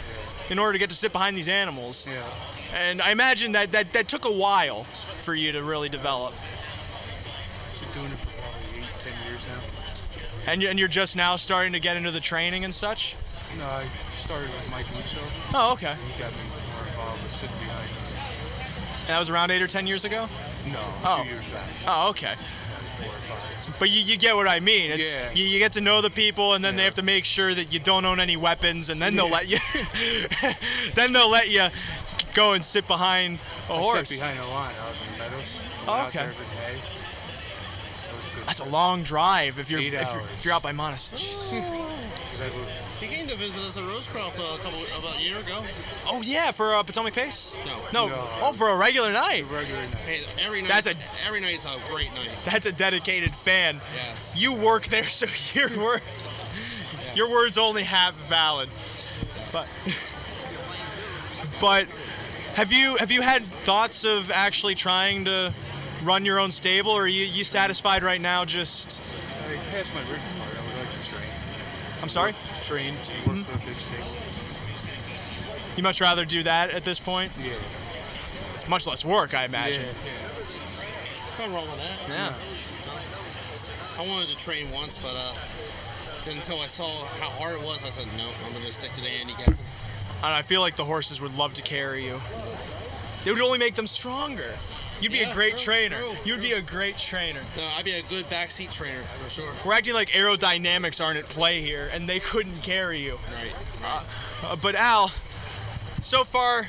in order to get to sit behind these animals. Yeah. And I imagine that took a while for you to really develop. Been doing it for probably 8-10 years now. And you're just now starting to get into the training and such? No, I started with Mike Russo. Oh, okay. He got me more involved with sitting behind him. And that was around 8 or 10 years ago? No, Oh. 2 years back. Oh, okay. 4 or 5. But you get what I mean. It's Yeah. you get to know the people, and then they have to make sure that you don't own any weapons, and then they'll let you. Then they'll let you go and sit behind a I horse. sat behind the line out in the meadows. Oh, Went out okay. there every day. That was a good That's a trip. long drive if you're 8 if hours. you're out by Montecito. 'Cause I live- He came to visit us at Rosecroft about a year ago. Oh yeah, for Potomac Pace. No. No. Oh, for a regular night. regular night. Hey, every night. That's every night's a great night. That's a dedicated fan. Yes. You work there, so your words only half valid. But have you had thoughts of actually trying to run your own stable, or are you satisfied right now? Just I passed my written part. I would like to train. I'm sorry. Train, work for a big stable. You much rather do that at this point? Yeah. much less work, I imagine. Nothing wrong with that. Yeah. I wanted to train once, but until I saw how hard it was, I said, no, I'm going to stick to the handicap. And I feel like the horses would love to carry you. They would only make them stronger. You'd be a great trainer. You'd be a great trainer. No, I'd be a good backseat trainer, for sure. We're acting like aerodynamics aren't at play here, and they couldn't carry you. Right. But Al, so far,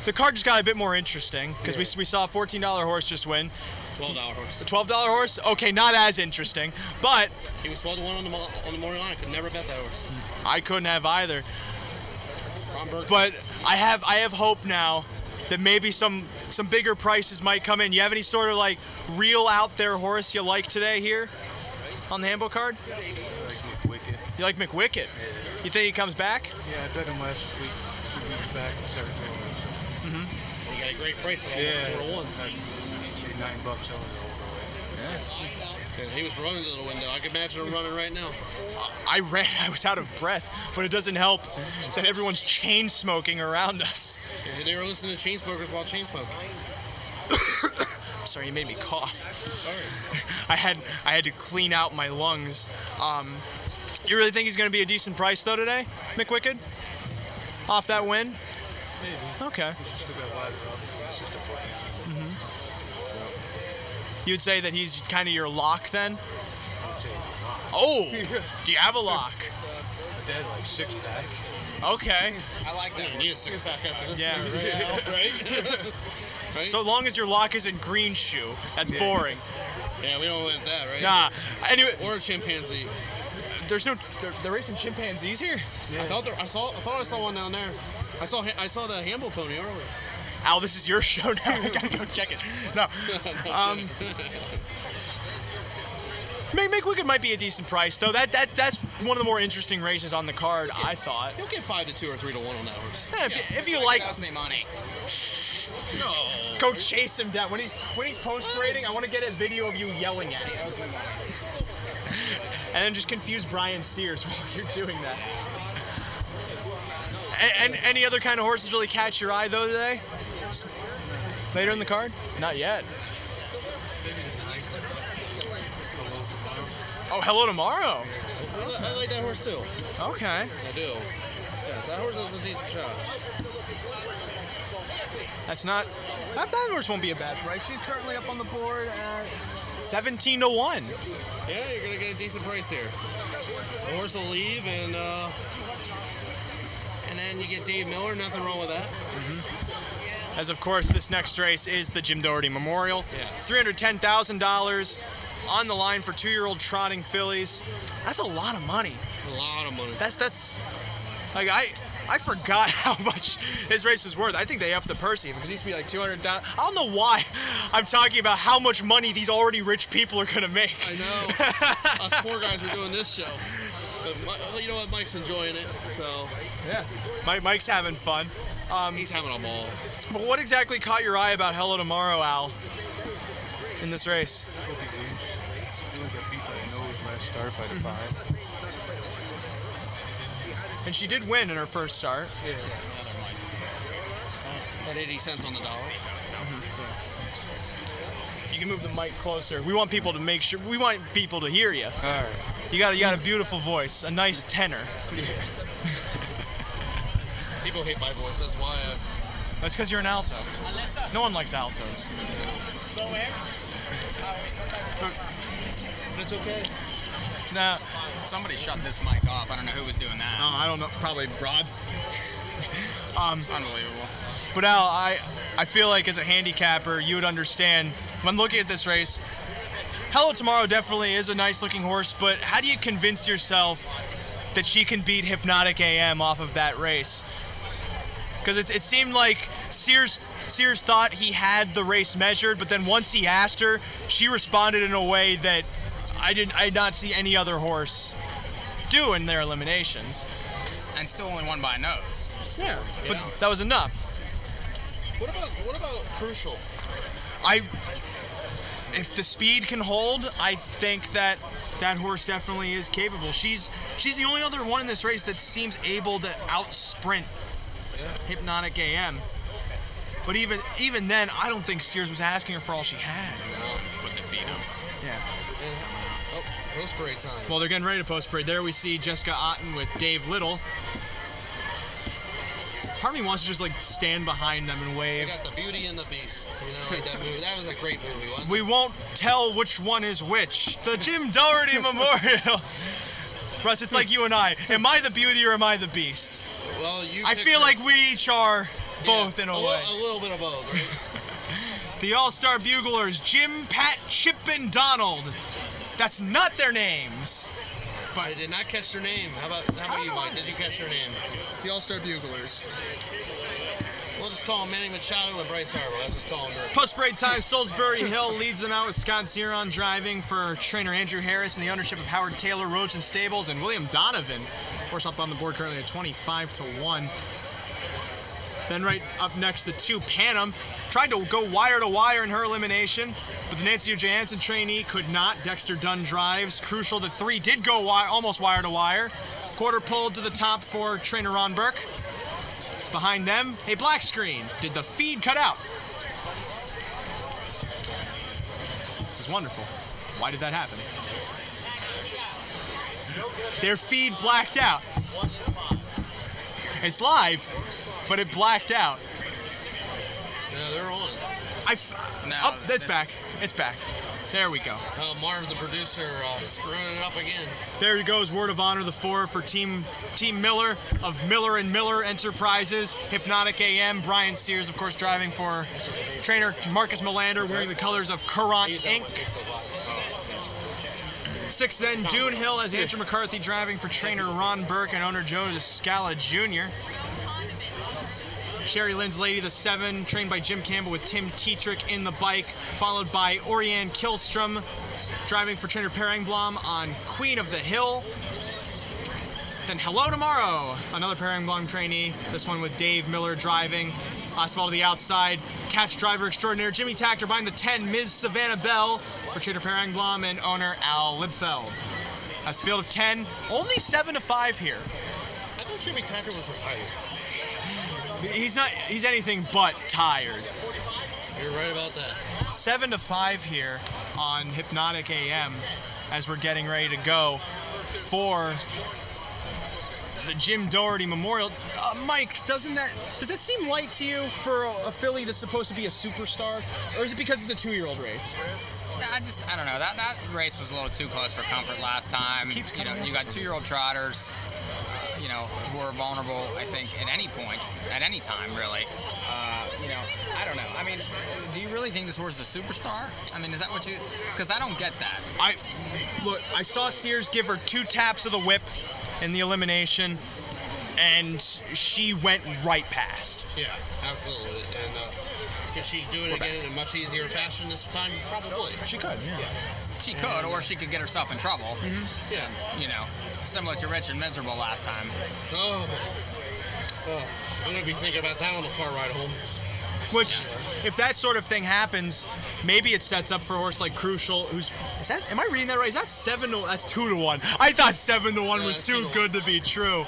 the card just got a bit more interesting, because we saw a $14 horse just win. $12 horse. A $12 horse? Okay, not as interesting, but... He was 12-1 on the morning line. I could never bet that horse. I couldn't have either. But I have hope now that maybe some bigger prices might come in. You have any sort of like real out there horse you like today here on the Hambo card? I like McWicked. You like McWicked? Yeah. You think he comes back? Yeah, I bet him last week, 2 weeks back, You got a great price. Yeah. $4-1. $9 over Yeah, he was running to the window. I can imagine him running right now. I was out of breath, but it doesn't help that everyone's chain smoking around us. Yeah, they were listening to Chainsmokers while chain smoking. I'm sorry, you made me cough. I had to clean out my lungs. You really think he's going to be a decent price though today, McWicked? Off that win? Maybe. Okay. Still got ladder up. You would say that he's kind of your lock then? I'd say not. Oh, do you have a lock? My dad like 6-pack. Okay. I like that. You need a 6-pack after this. Yeah. Right? So long as your lock isn't green shoe, that's boring. Yeah, we don't want that, right? Nah. Anyway, Or a chimpanzee. they're racing chimpanzees here. I thought I saw one down there. I saw the Hambletonian earlier. Al, this is your show now. I gotta go check it. No. McWicked might be a decent price though. That's one of the more interesting races on the card, I thought. He'll get 5-2 or 3-1 on that horse. Yeah, if you like, That owes me money. No. go chase him down. When he's post parading, I want to get a video of you yelling at him. And then just confuse Brian Sears while you're doing that. And any other kind of horses really catch your eye though today? Later in the card? Not yet. Oh, Hello Tomorrow. I like that horse too. Okay. I do. Yeah, that horse does a decent job. That's not. That horse won't be a bad price. She's currently up on the board at 17-1. Yeah, you're gonna get a decent price here. The horse will leave, and then you get Dave Miller. Nothing wrong with that. As of course, this next race is the Jim Doherty Memorial. Yes. $310,000 on the line for 2-year-old trotting fillies. That's a lot of money. A lot of money. That's like I forgot how much his race is worth. I think they upped the purse even because it used to be like 200,000. I don't know why I'm talking about how much money these already rich people are gonna make. I know. Us poor guys are doing this show. But you know what? Mike's enjoying it. So Yeah. Mike's having fun. he's having a ball. But what exactly caught your eye about Hello Tomorrow, Al, in this race? Hope he lose. He only got beat by the nose last start by the 5. And she did win in her first start. Yeah. At 80 cents on the dollar. You can move the mic closer. We want people to make sure. We want people to hear you. All right. You got a beautiful voice, a nice tenor. People hate my voice. That's why. That's because you're an alto. No one likes altos. But it's okay. Nah, Somebody shut this mic off. I don't know who was doing that. I don't know. Probably Rod. Unbelievable. But Al, I feel like as a handicapper, you would understand. When looking at this race, Hello Tomorrow definitely is a nice looking horse, but how do you convince yourself that she can beat Hypnotic AM off of that race? Because it seemed like Sears thought he had the race measured, but then once he asked her, she responded in a way that I did not see any other horse do in their eliminations. And still only won by a nose. Yeah, but that was enough. What about Crucial? If the speed can hold, I think that horse definitely is capable. She's the only other one in this race that seems able to out sprint Hypnotic AM. But even then, I don't think Sears was asking her for all she had. Put the feet up. Yeah. Oh, post parade time. Well, they're getting ready to post parade. There we see Jessica Otten with Dave Little. Part of me wants to just like stand behind them and We wave. got the Beauty and the Beast. You know, like that movie. That was a great movie, wasn't it? We won't tell which one is which. The Jim Doherty Memorial. Russ, it's like you and I. Am I the Beauty or am I the Beast? Well, you. I feel like we each are both yeah, in a way. A little bit of both, right? The All-Star Buglers, Jim, Pat, Chip, and Donald. That's not their names. I did not catch their name. How about you, Mike? Did you catch their name? The All-Star Buglers. We'll just call them Manny Machado and Bryce Harper. Let's just call them. Post-parade time, Salisbury Hill leads them out with Scott Zeron driving for trainer Andrew Harris and the ownership of Howard Taylor, Roach and Stables, and William Donovan. Of course, up on the board currently at 25-1. Then right up next, the 2 Panem. Tried to go wire to wire in her elimination, but the Nancy Johansson trainee could not. Dexter Dunn drives. Crucial, the 3 did go almost wire to wire. Quarter pulled to the top for trainer Ron Burke. Behind them, a black screen. Did the feed cut out? This is wonderful. Why did that happen? Their feed blacked out. It's live, but it blacked out. Yeah, they're on. That's back. It's back. There we go. Marv, the producer, screwing it up again. There goes Word of Honor, the 4 for Team Miller of Miller and Miller Enterprises. Hypnotic AM, Brian Sears, of course, driving for trainer Marcus Melander, wearing the colors of Courant Inc. 6 then, Dune Hill as Andrew McCarthy driving for trainer Ron Burke and owner Joe Scala Jr. Sherry Lynn's Lady, the 7, trained by Jim Campbell with Tim Tetrick in the bike, followed by Orianne Killstrom, driving for trainer Per Engblom on Queen of the Hill. Then Hello Tomorrow, another Per Engblom trainee, this one with Dave Miller driving. Oswald to the outside, catch driver extraordinaire Jimmy Tactor behind the 10, Ms. Savannah Bell for trainer Per Engblom and owner Al Libfeld. That's the field of 10, only 7-5 here. I thought Jimmy Tactor was retired. He's anything but tired. You're right about that. 7-5 here on Hypnotic AM as we're getting ready to go for the Jim Doherty Memorial. Mike, does that seem light to you for a filly that's supposed to be a superstar? Or is it because it's a 2-year-old race? I don't know. That race was a little too close for comfort last time. You got 2-year-old trotters, who are vulnerable, I think, at any point, at any time, really. I don't know. I mean, do you really think this horse is a superstar? I mean, is that what you... Because I don't get that. I saw Sears give her 2 taps of the whip in the elimination, and she went right past. Yeah, absolutely. And could she do it again in a much easier fashion this time? Probably. She could, yeah. She could, or she could get herself in trouble. Mm-hmm. Yeah. Similar to Rich and Miserable last time. Oh, I'm going to be thinking about that on the car ride home. Which, if that sort of thing happens, maybe it sets up for a horse like Crucial, am I reading that right? Is that 7-1? That's 2-1. I thought 7-1 was too good to be true.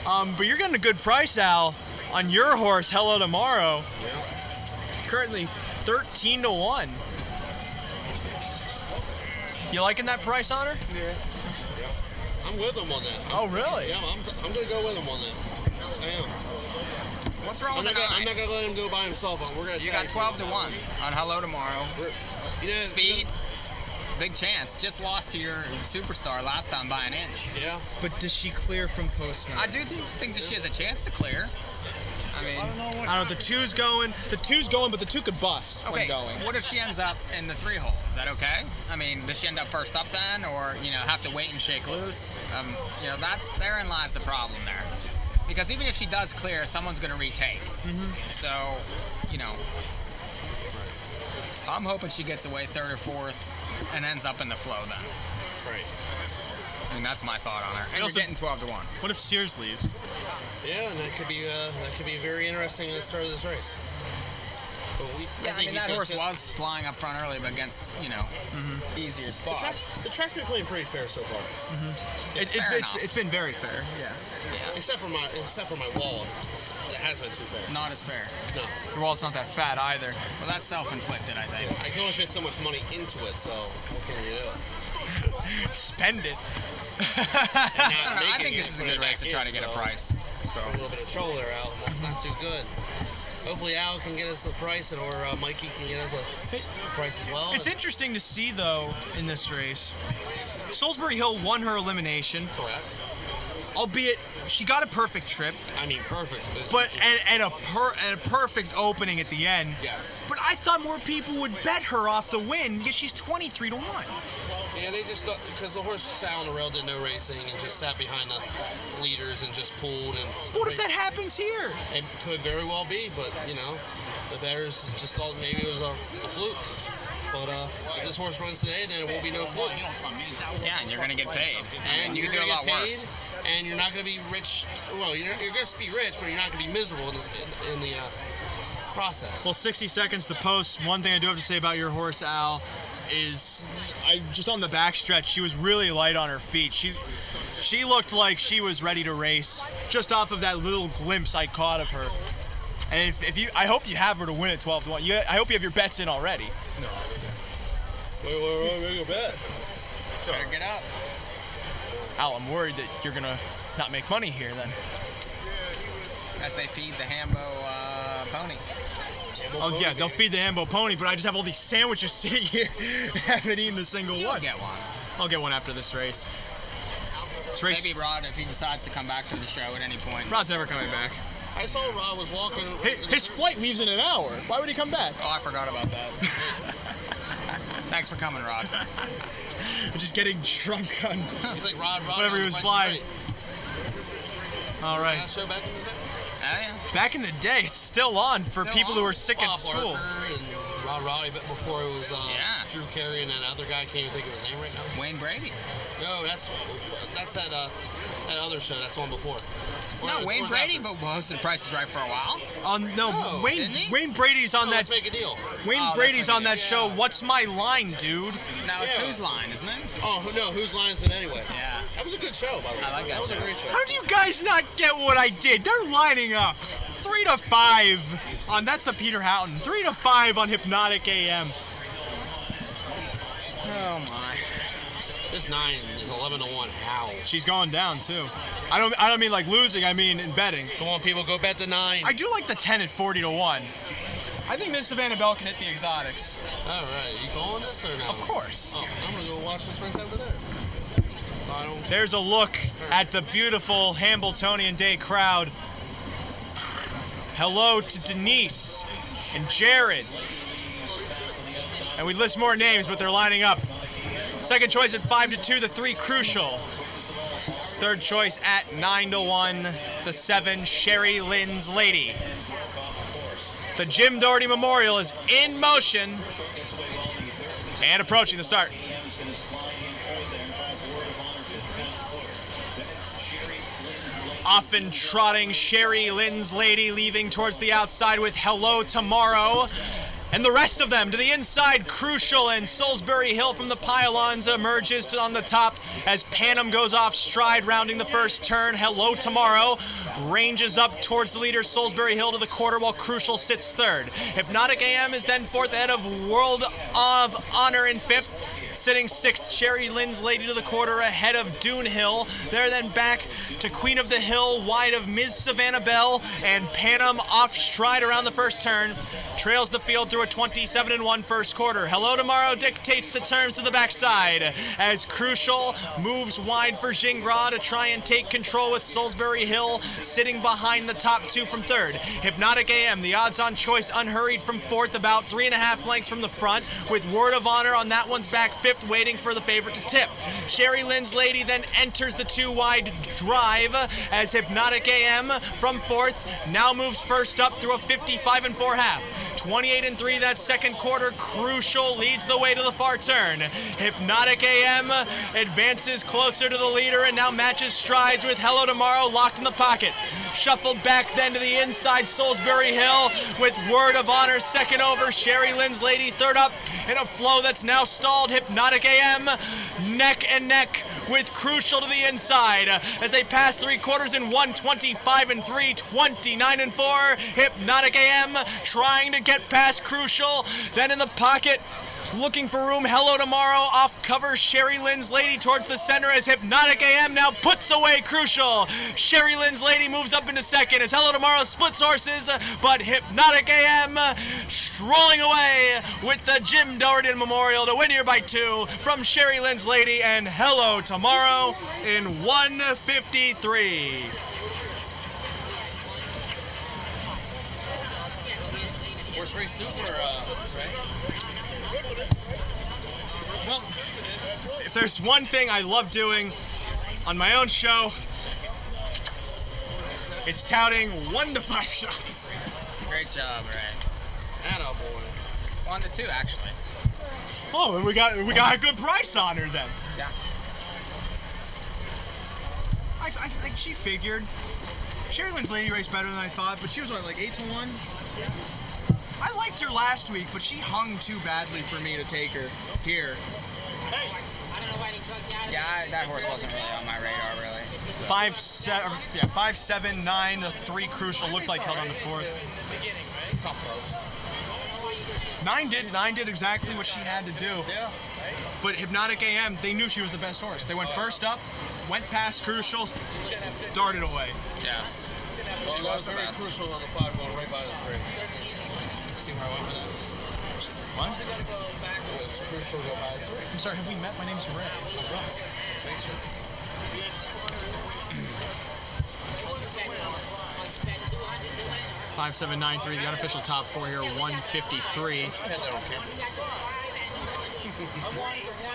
But you're getting a good price, Al, on your horse, Hello Tomorrow. Yeah. Currently 13-1. You liking that price on her? Yeah. I'm with them on that. Oh, really? Yeah, I'm going to go with them on that. I am. What's wrong with I'm not going to let him go by himself. You got 12-1 on Hello Tomorrow. Speed, big chance. Just lost to your superstar last time by an inch. Yeah. But does she clear from post now? I do think that she has a chance to clear. I mean, I don't know. The 2's going. The 2's going, but the 2 could bust when going. What if she ends up in the 3 hole? Is that okay? I mean, does she end up first up then, or have to wait and shake loose? Therein lies the problem there. Because even if she does clear, someone's going to retake. Mm-hmm. So, I'm hoping she gets away 3rd or 4th and ends up in the flow then. Right. I mean, that's my thought on her. And you're getting 12-1. What if Sears leaves? Yeah, and that could be very interesting at the start of this race. Yeah, I mean, that horse was flying up front early, but against, easier spots. The track's been playing pretty fair so far. It's been very fair. Yeah. Except for my wall. It has been too fair. Not as fair. No. Your wall's not that fat either. Well, that's self-inflicted, I think. I can only fit so much money into it, so what can you do? Spend it. I think this is a good race to try to get a price. So a little bit of troll there, Al. That's not too good. Hopefully Al can get us the price, or Mikey can get us a price as well. It's interesting to see, though, in this race. Salisbury Hill won her elimination. Correct. Albeit, she got a perfect trip. I mean, perfect. But and a perfect opening at the end. Yes. But I thought more people would bet her off the win because she's 23 to 1. Yeah, they just thought, because the horse sat on the rail, did no racing, and just sat behind the leaders and just pulled. And What if that happens here? It could very well be, but the bettors just thought maybe it was a fluke. But if this horse runs today, then it won't be no fluke. Yeah, and you're going to get paid. And you can do you're a lot gonna get worse. paid, and you're not going to be rich. Well, you're going to be rich, but you're not going to be miserable in the process. Well, 60 seconds to post. One thing I do have to say about your horse, Al, is just on the backstretch, she was really light on her feet. She looked like she was ready to race just off of that little glimpse I caught of her. And I hope you have her to win at 12 to 1. I hope you have your bets in already. No. Wait, make a bet. Better get up. Al, I'm worried that you're gonna not make money here then. As they feed the Hambo pony. Oh yeah, they'll feed the Hambo pony, but I just have all these sandwiches sitting here. I haven't eaten a single You'll one. get one. I'll get one after this race. Maybe Rod, if he decides to come back to the show at any point. Rod's never coming back. I saw Rod was walking. His flight leaves in an hour. Why would he come back? Oh, I forgot about that. Thanks for coming, Rod. We're just getting drunk on He's like Rod. whatever he was flying. All right. Show back in the day? Oh, yeah. Back in the day, it's still on for Still people on? at who are sick at Bob school. Barker and Rod Rowley, but before it was Yeah. Drew Carey and that other guy. I can't even think of his name right now. Wayne Brady. No, that's that other show. That's on before. No, Wayne Brady hosted Price is Right for a while. No, didn't he? Wayne Brady's on that. Let's make a deal. Wayne Oh, Brady's that's on that right, show. What's my line, dude? Now it's Yeah. Whose Line, isn't it? Oh no, whose line is it anyway? Yeah. That was a good show, by the way. I like that was show. a great show. How do you guys not get what I did? They're lining up 3 to 5 on. That's the Peter Houghton. 3 to 5 on Hypnotic AM. Oh my. This 9 is 11 to 1. How? She's going down too. I don't mean like losing. I mean in betting. Come on, people, go bet the 9. I do like the 10 at 40 to 1. I think Miss Savannah Bell can hit the exotics. All right, you calling this or no? Of course. Oh, I'm gonna go watch this race over there. So I don't. There's a look at the beautiful Hambletonian Day crowd. Hello to Denise and Jared. And we list more names, but they're lining up. Second choice at 5 to 2, the 3 Crucial. Third choice at 9 to 1, the 7 Sherry Lynn's Lady. The Jim Doherty Memorial is in motion and approaching the start. Often trotting Sherry Lynn's Lady, leaving towards the outside with Hello Tomorrow. And the rest of them to the inside, Crucial and Salisbury Hill from the pylons emerges on the top as Panem goes off stride, rounding the first turn. Hello Tomorrow ranges up towards the leader, Salisbury Hill, to the quarter, while Crucial sits third. Hypnotic AM is then fourth ahead of World of Honor in fifth. Sitting sixth, Sherry Lynn's Lady to the quarter ahead of Dune Hill. They're then back to Queen of the Hill, wide of Ms. Savannah Bell, and Panem off stride around the first turn. Trails the field through a 27-1 first quarter. Hello Tomorrow dictates the terms to the backside as Crucial moves wide for Gingras to try and take control with Salisbury Hill sitting behind the top 2 from third. Hypnotic AM, the odds-on choice, unhurried from fourth, about 3.5 lengths from the front, with Word of Honor on that one's back fifth, waiting for the favorite to tip. Sherry Lynn's Lady then enters the 2-wide drive as Hypnotic AM from fourth now moves first up through a 55 4/2. 28-3 that second quarter. Crucial leads the way to the far turn. Hypnotic AM advances closer to the leader and now matches strides with Hello Tomorrow locked in the pocket. Shuffled back then to the inside. Salisbury Hill with Word of Honor second over. Sherry Lynn's Lady third up in a flow that's now stalled. Hypnotic AM neck and neck with Crucial to the inside as they pass 3/4 in 1:25 and 3, 29 and 4. Hypnotic AM trying to get past Crucial. Then in the pocket, looking for room. Hello Tomorrow off cover. Sherry Lynn's Lady towards the center as Hypnotic AM now puts away Crucial. Sherry Lynn's Lady moves up into second as Hello Tomorrow splits horses, but Hypnotic AM strolling away with the Jim Doherty Memorial to win here by 2 from Sherry Lynn's Lady and Hello Tomorrow in 1:53. Horse race soup or right? Well, if there's one thing I love doing on my own show, it's touting 1 to 5 shots. Great job, Ray. Attaboy. 1 to 2, actually. Oh, and we got a good price on her then. Yeah. I like she figured. Sherry Lynn's Lady raced better than I thought, but she was like 8 to 1. I liked her last week, but she hung too badly for me to take her here. Yeah, that horse wasn't really on my radar, really. So. 5, 7, 9. The 3 Crucial looked like held on the 4th. Tough though. 9 did exactly what she had to do. Yeah. But Hypnotic AM, they knew she was the best horse. They went first up, went past Crucial, darted away. Yes. She was very crucial on the 5 going right by the 3. See where I went with that? What? It's crucial to go by the 3. I'm sorry, have we met? My name's Ray. Russ. Thanks, sir. 5793, the unofficial top 4 here, 153.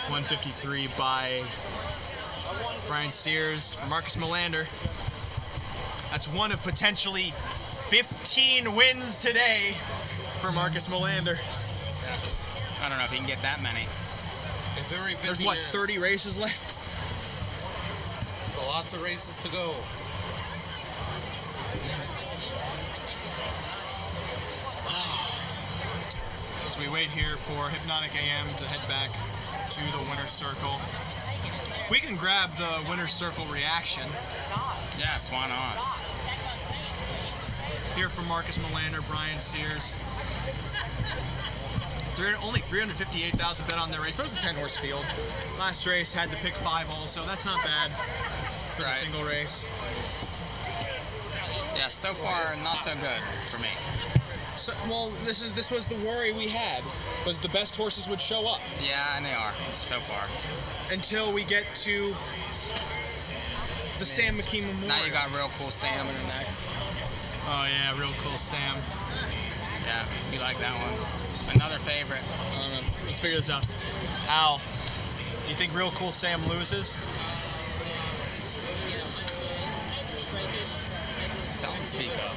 153 by Brian Sears for Marcus Melander. That's one of potentially 15 wins today for Marcus Melander. I don't know if he can get that many. A very busy There's what, man. 30 races left? So lots of races to go. As we wait here for Hypnotic AM to head back to the winner's circle. We can grab the winner's circle reaction. Yes, why not? Here from Marcus Melander, Brian Sears. Only 358,000 bet on their race, but it was a 10-horse field. Last race had the pick 5 also. That's not bad for the single race. Yeah, so far not so good for me. So, well, this was the worry we had, was the best horses would show up. Yeah, and they are so far. Until we get to the Sam McKee Memorial. Now you got Real Cool Sam in the next. Oh yeah, Real Cool Sam. Yeah, you like that one. Another favorite. I don't know. Let's figure this out. Al, do you think Real Cool Sam loses? Tell him to speak up.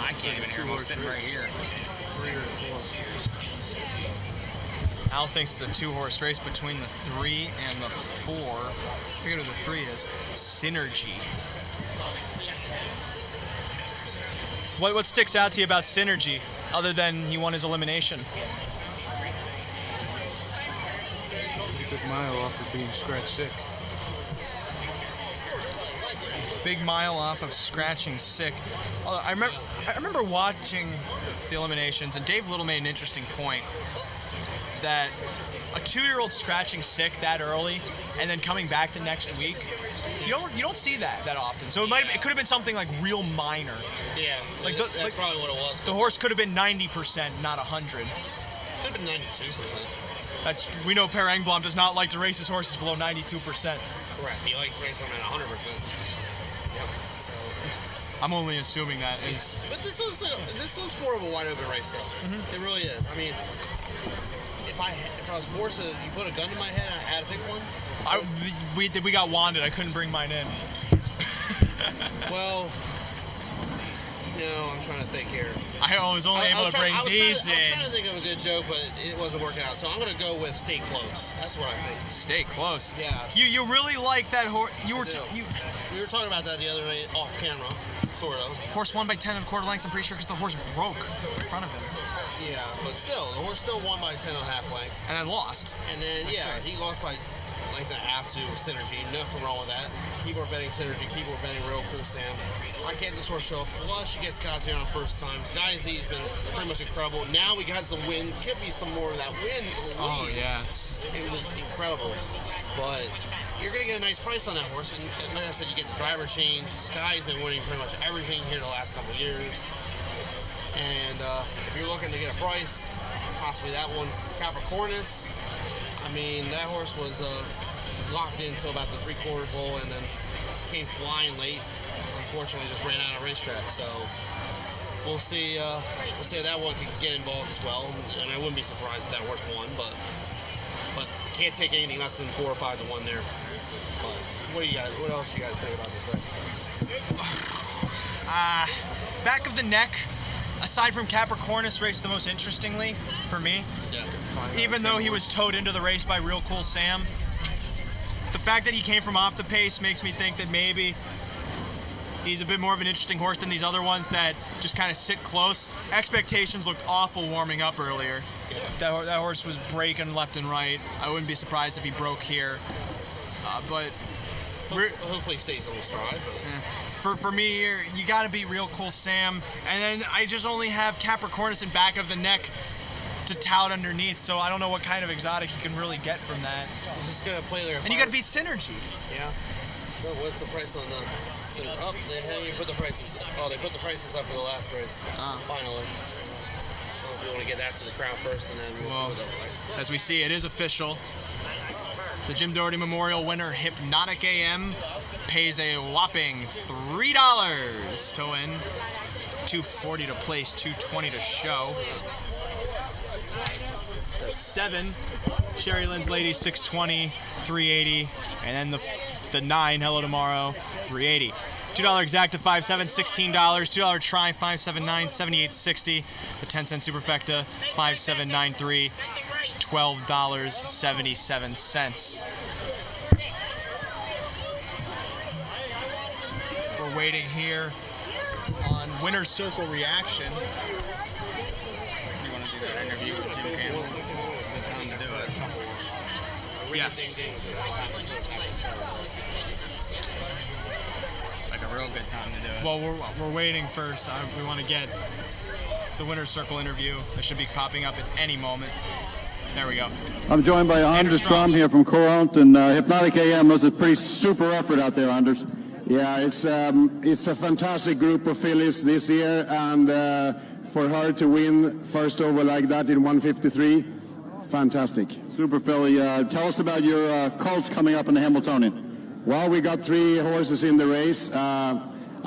I can't even hear him. I'm sitting right here. 3 or 4. Al thinks it's a 2-horse race between the 3 and the 4. I forget who the 3 is. Synergy. What sticks out to you about Synergy, other than he won his elimination? He took Mile off of being scratch sick. Big mile off of scratching sick. I remember watching the eliminations, and Dave Little made an interesting point that a 2-year-old scratching sick that early and then coming back the next week, you don't see that often. So it could have been something like real minor. Yeah, Like that's probably what it was. The horse could have been 90%, not 100. Could have been 92%. We know Per Engblom does not like to race his horses below 92%. Correct. He likes racing them at 100%. Yep. So. I'm only assuming that is. But this looks more of a wide open race, though. Mm-hmm. It really is. I mean, if I was forced to, you put a gun to my head and I had to pick one. We got wanded. I couldn't bring mine in. Well, No, I'm trying to think here. I was only able to bring these I was in. trying to think of a good joke, but it wasn't working out. So I'm going to go with stay close. That's what I think. Stay close. Yes. You really like that horse? We were talking about that the other night off camera, sort of. Horse won by 10 1/4 lengths. I'm pretty sure because the horse broke in front of him. Yeah, but still, the horse still won by 10 1/2 lengths. And then lost. And then, he lost by length and a half to Synergy. Nothing wrong with that. People are betting Synergy. People are betting Real Cool Sam. Why can't this horse show up? Plus, she gets Scott's here on first time. Sky Z's been pretty much incredible. Now we got some wind. Could be some more of that wind. Oh, yes. It was incredible. But you're going to get a nice price on that horse. And like I said, you get the driver change. Sky's been winning pretty much everything here the last couple of years. And if you're looking to get a price, possibly that one, Capricornus. I mean, that horse was locked in until about the 3/4 pole, and then came flying late. Unfortunately, just ran out of racetrack. So we'll see. We'll see if that one can get involved as well. And I wouldn't be surprised if that horse won, but can't take anything less than 4 or 5 to 1 there. But what else do you guys think about this race? Back of the neck. Aside from Capricornus, raced the most interestingly for me. Yes. Even though he was towed into the race by Real Cool Sam. The fact that he came from off the pace makes me think that maybe he's a bit more of an interesting horse than these other ones that just kind of sit close. Expectations looked awful warming up earlier. Yeah. That horse was breaking left and right. I wouldn't be surprised if he broke here. But hopefully he stays on the stride. For me here, you got to beat Real Cool Sam. And then I just only have Capricornus in back of the neck to tout underneath, so I don't know what kind of exotic you can really get from that. Just gonna play there. And you got to beat Synergy. Yeah. Well, what's the price on the? They haven't put the prices. Oh, they put the prices up for the last race. Finally. I don't know if you want to get that to the crowd first, and then we'll see what they're like. As we see, it is official. The Jim Doherty Memorial winner, Hypnotic AM, pays a whopping $3 to win, $240 to place, $220 to show. The 7, Sherry Lynn's Lady, $620, $380, and then the 9, Hello Tomorrow, $380. $2 exacta, $5.7, $16. $2 try, $5.79, $78.60. The 10-cent superfecta, $5.793. $12.77. We're waiting here on Winner's Circle reaction. You want to do that interview with Jim Campbell? It's the time to do it. Yes. Like a real good time to do it. Well, we're waiting first. We want to get the Winner's Circle interview. That should be popping up at any moment. There we go. I'm joined by Anders Strom here from Courant, and Hypnotic AM was a pretty super effort out there, Anders. Yeah, it's a fantastic group of fillies this year, and for her to win first over like that in 153, fantastic. Super filly. Tell us about your colts coming up in the Hambletonian. Well, we got 3 horses in the race. I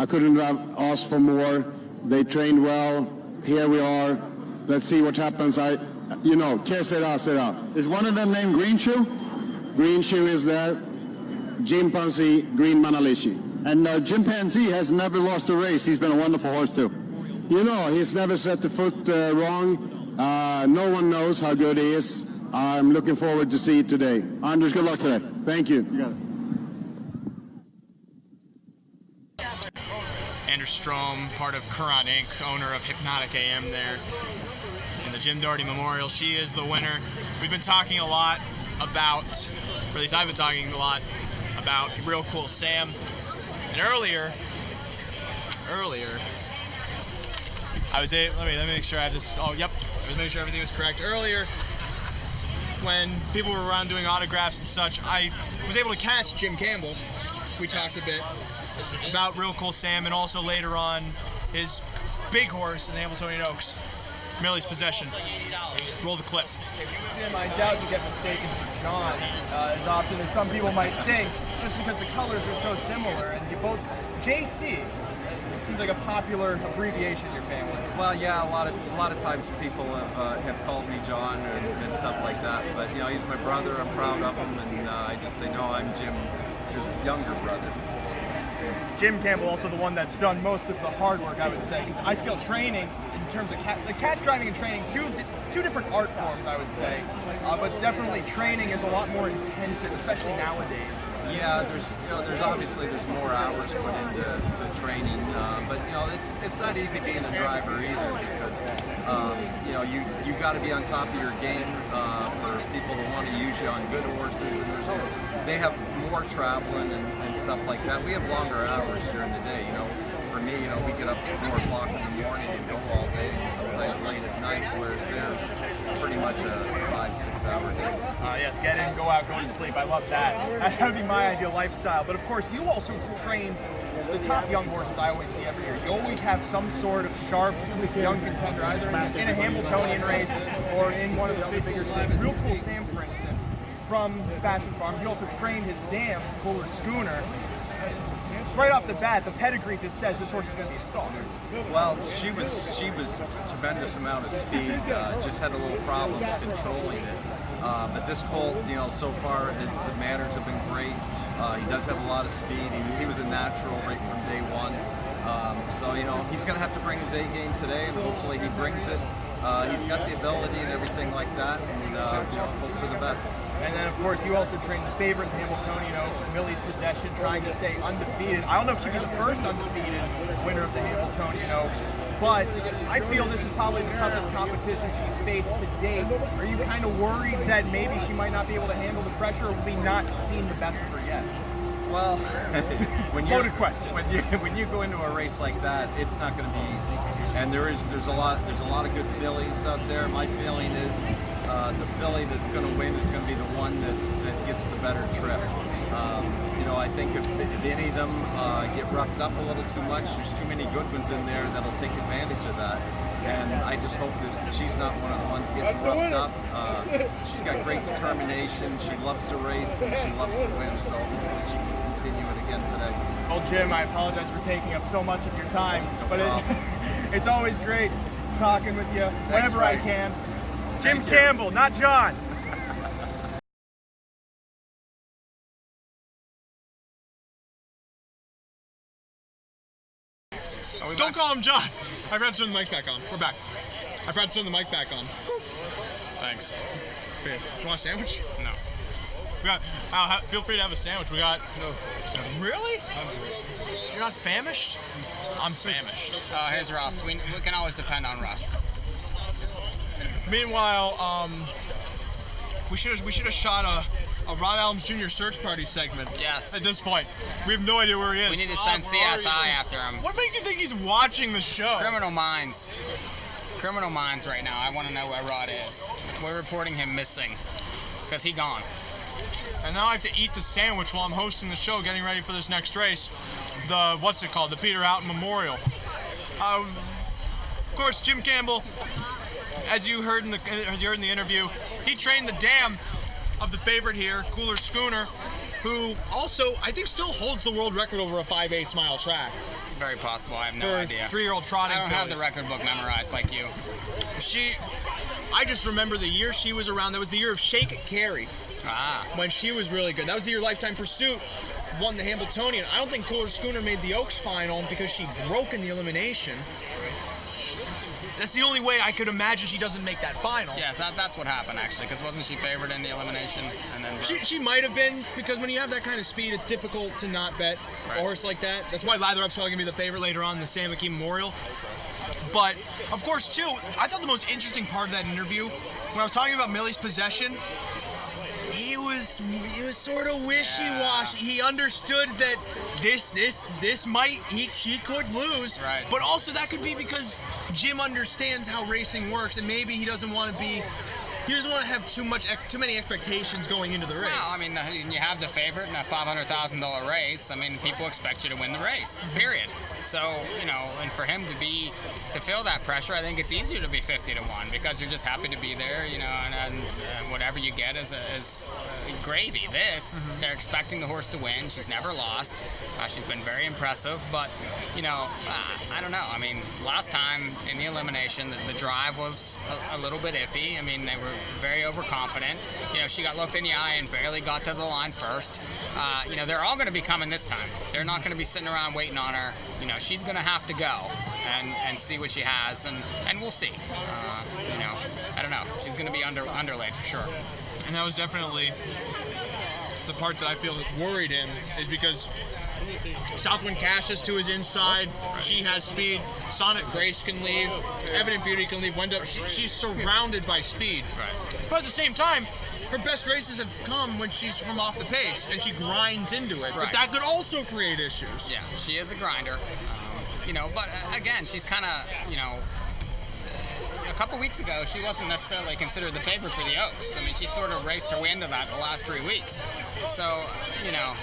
couldn't have asked for more. They trained well. Here we are. Let's see what happens. Que sera. Is one of them named Green Shoe? Green Shoe is there. Chimpanzee, Green Manalishi. And Chimpanzee has never lost a race. He's been a wonderful horse too. He's never set the foot wrong. No one knows how good he is. I'm looking forward to see it today. Anders, good luck today. Thank you. You got it. Anders Strom, part of Courant Inc., owner of Hypnotic AM there. In the Jim Doherty Memorial, she is the winner. We've been talking a lot about, or at least I've been talking a lot about Real Cool Sam. And earlier, I was able, let me make sure I have this. Oh, yep. I was making sure everything was correct. Earlier, when people were around doing autographs and such, I was able to catch Jim Campbell. We talked a bit about Real Cool Sam, and also later on his big horse in the Hambletonian Oaks. Millie's Possession. Roll the clip. Jim, I doubt you get mistaken for John as often as some people might think, just because the colors are so similar. And you both, JC, it seems like a popular abbreviation in your family. Well, yeah, a lot of times people have called me John and stuff like that. But he's my brother. I'm proud of him, and I just say no. I'm Jim, his younger brother. Jim Campbell also the one that's done most of the hard work, I would say, because I feel training in terms of catch driving and training, two different art forms, I would say, but definitely training is a lot more intensive, especially nowadays. Yeah, there's obviously more hours put into training, but it's not easy being a driver either, because you got to be on top of your game for people to want to use you on good horses, and they have more traveling and stuff like that. We have longer hours during the day. For me, we get up at 4 o'clock in the morning and go all day, sometimes late at night, whereas theirs is pretty much a 5-6 hour day. Yes, get in, go out, go to sleep. I love that. That would be my ideal lifestyle. But of course, you also train the top young horses I always see every year. You always have some sort of sharp young contender, either in a Hambletonian race or in one of the other bigger stakes. Real Cool Sam, for instance, from Fashion Farms. You also trained his dam, Cooler Schooner. Right off the bat, the pedigree just says this horse is going to be a star. Well, she was tremendous amount of speed. Just had a little problems controlling it. But this colt, so far his manners have been great. He does have a lot of speed. He was a natural right from day one. So he's going to have to bring his A game today, and hopefully he brings it. He's got the ability and everything like that, and hope for the best. And then, of course, you also trained the favorite in the Hambletonian Oaks, Millie's Possession, trying to stay undefeated. I don't know if she'd be the first undefeated winner of the Hambletonian Oaks, but I feel this is probably the toughest competition she's faced to date. Are you kind of worried that maybe she might not be able to handle the pressure, or have we not seen the best of her yet? Well, loaded question. When you go into a race like that, it's not going to be easy. And there's a lot of good fillies out there. My feeling is the filly that's going to win is going to be the one that gets the better trip. I think if any of them get roughed up a little too much, there's too many good ones in there that'll take advantage of that. And I just hope that she's not one of the ones getting roughed up. She's got great determination. She loves to race and she loves to win. So hopefully she can continue it again today. Well, Jim, I apologize for taking up so much of your time, but it's always great talking with you whenever I can. Jim Campbell, not John. Don't call him John. I forgot to turn the mic back on. We're back. I forgot to turn the mic back on. Thanks. Okay. You want a sandwich? No. We got. Feel free to have a sandwich. We got. No. Really? You're not famished? I'm famished. Here's Russ. We can always depend on Russ. Meanwhile, we should have shot a Ron Adams Jr. search party segment. Yes. At this point, we have no idea where he is. We need to send CSI after him. What makes you think he's watching the show? Criminal Minds. Criminal Minds right now. I want to know where Rod is. We're reporting him missing because he gone. And now I have to eat the sandwich while I'm hosting the show, getting ready for this next race. What's it called? The Peter Houghton Memorial. Of course, Jim Campbell, as you heard in the interview, he trained the dam of the favorite here, Cooler Schooner, who also, I think, still holds the world record over a 5/8 mile track. Very possible. I have no idea. 3-year-old trotting. I don't have the record book memorized like you. I just remember the year she was around. That was the year of Shake It Carry. When she was really good. That was the year Lifetime Pursuit won the Hambletonian. I don't think Cooler Schooner made the Oaks final because she broke in the elimination. That's the only way I could imagine she doesn't make that final. Yeah, that's what happened, actually, because wasn't she favored in the elimination? And then she might have been, because when you have that kind of speed, it's difficult to not bet a horse like that. That's why Lathrup's probably going to be the favorite later on in the Sam McKee Memorial. But, of course, too, I thought the most interesting part of that interview, when I was talking about Millie's Possession, he was sort of wishy-washy. He understood that she could lose, right. But also that could be because Jim understands how racing works, and maybe he doesn't want to have too many expectations going into the race. Well, I mean, you have the favorite in a $500,000 race. I mean, people expect you to win the race, period. So, and for him to feel that pressure, I think it's easier to be 50-1 because you're just happy to be there, and whatever you get is gravy. They're expecting the horse to win. She's never lost. She's been very impressive, but, I don't know. I mean, last time in the elimination, the drive was a little bit iffy. I mean, very overconfident. You know, she got looked in the eye and barely got to the line first. You know, they're all going to be coming this time. They're not going to be sitting around waiting on her. You know, she's going to have to go and see what she has, and we'll see. You know, I don't know. She's going to be underlaid for sure. And that was definitely the part that I feel worried him, is because Southwind Cassius to his inside, she has speed. Sonic Grace can leave. Evident Beauty can leave. She's surrounded by speed. Right. But at the same time, her best races have come when she's from off the pace and she grinds into it. Right. But that could also create issues. Yeah, she is a grinder. You know, but again, she's kind of, you know, a couple weeks ago, she wasn't necessarily considered the favorite for the Oaks. I mean, she sort of raced her way into that the last 3 weeks. So, you know,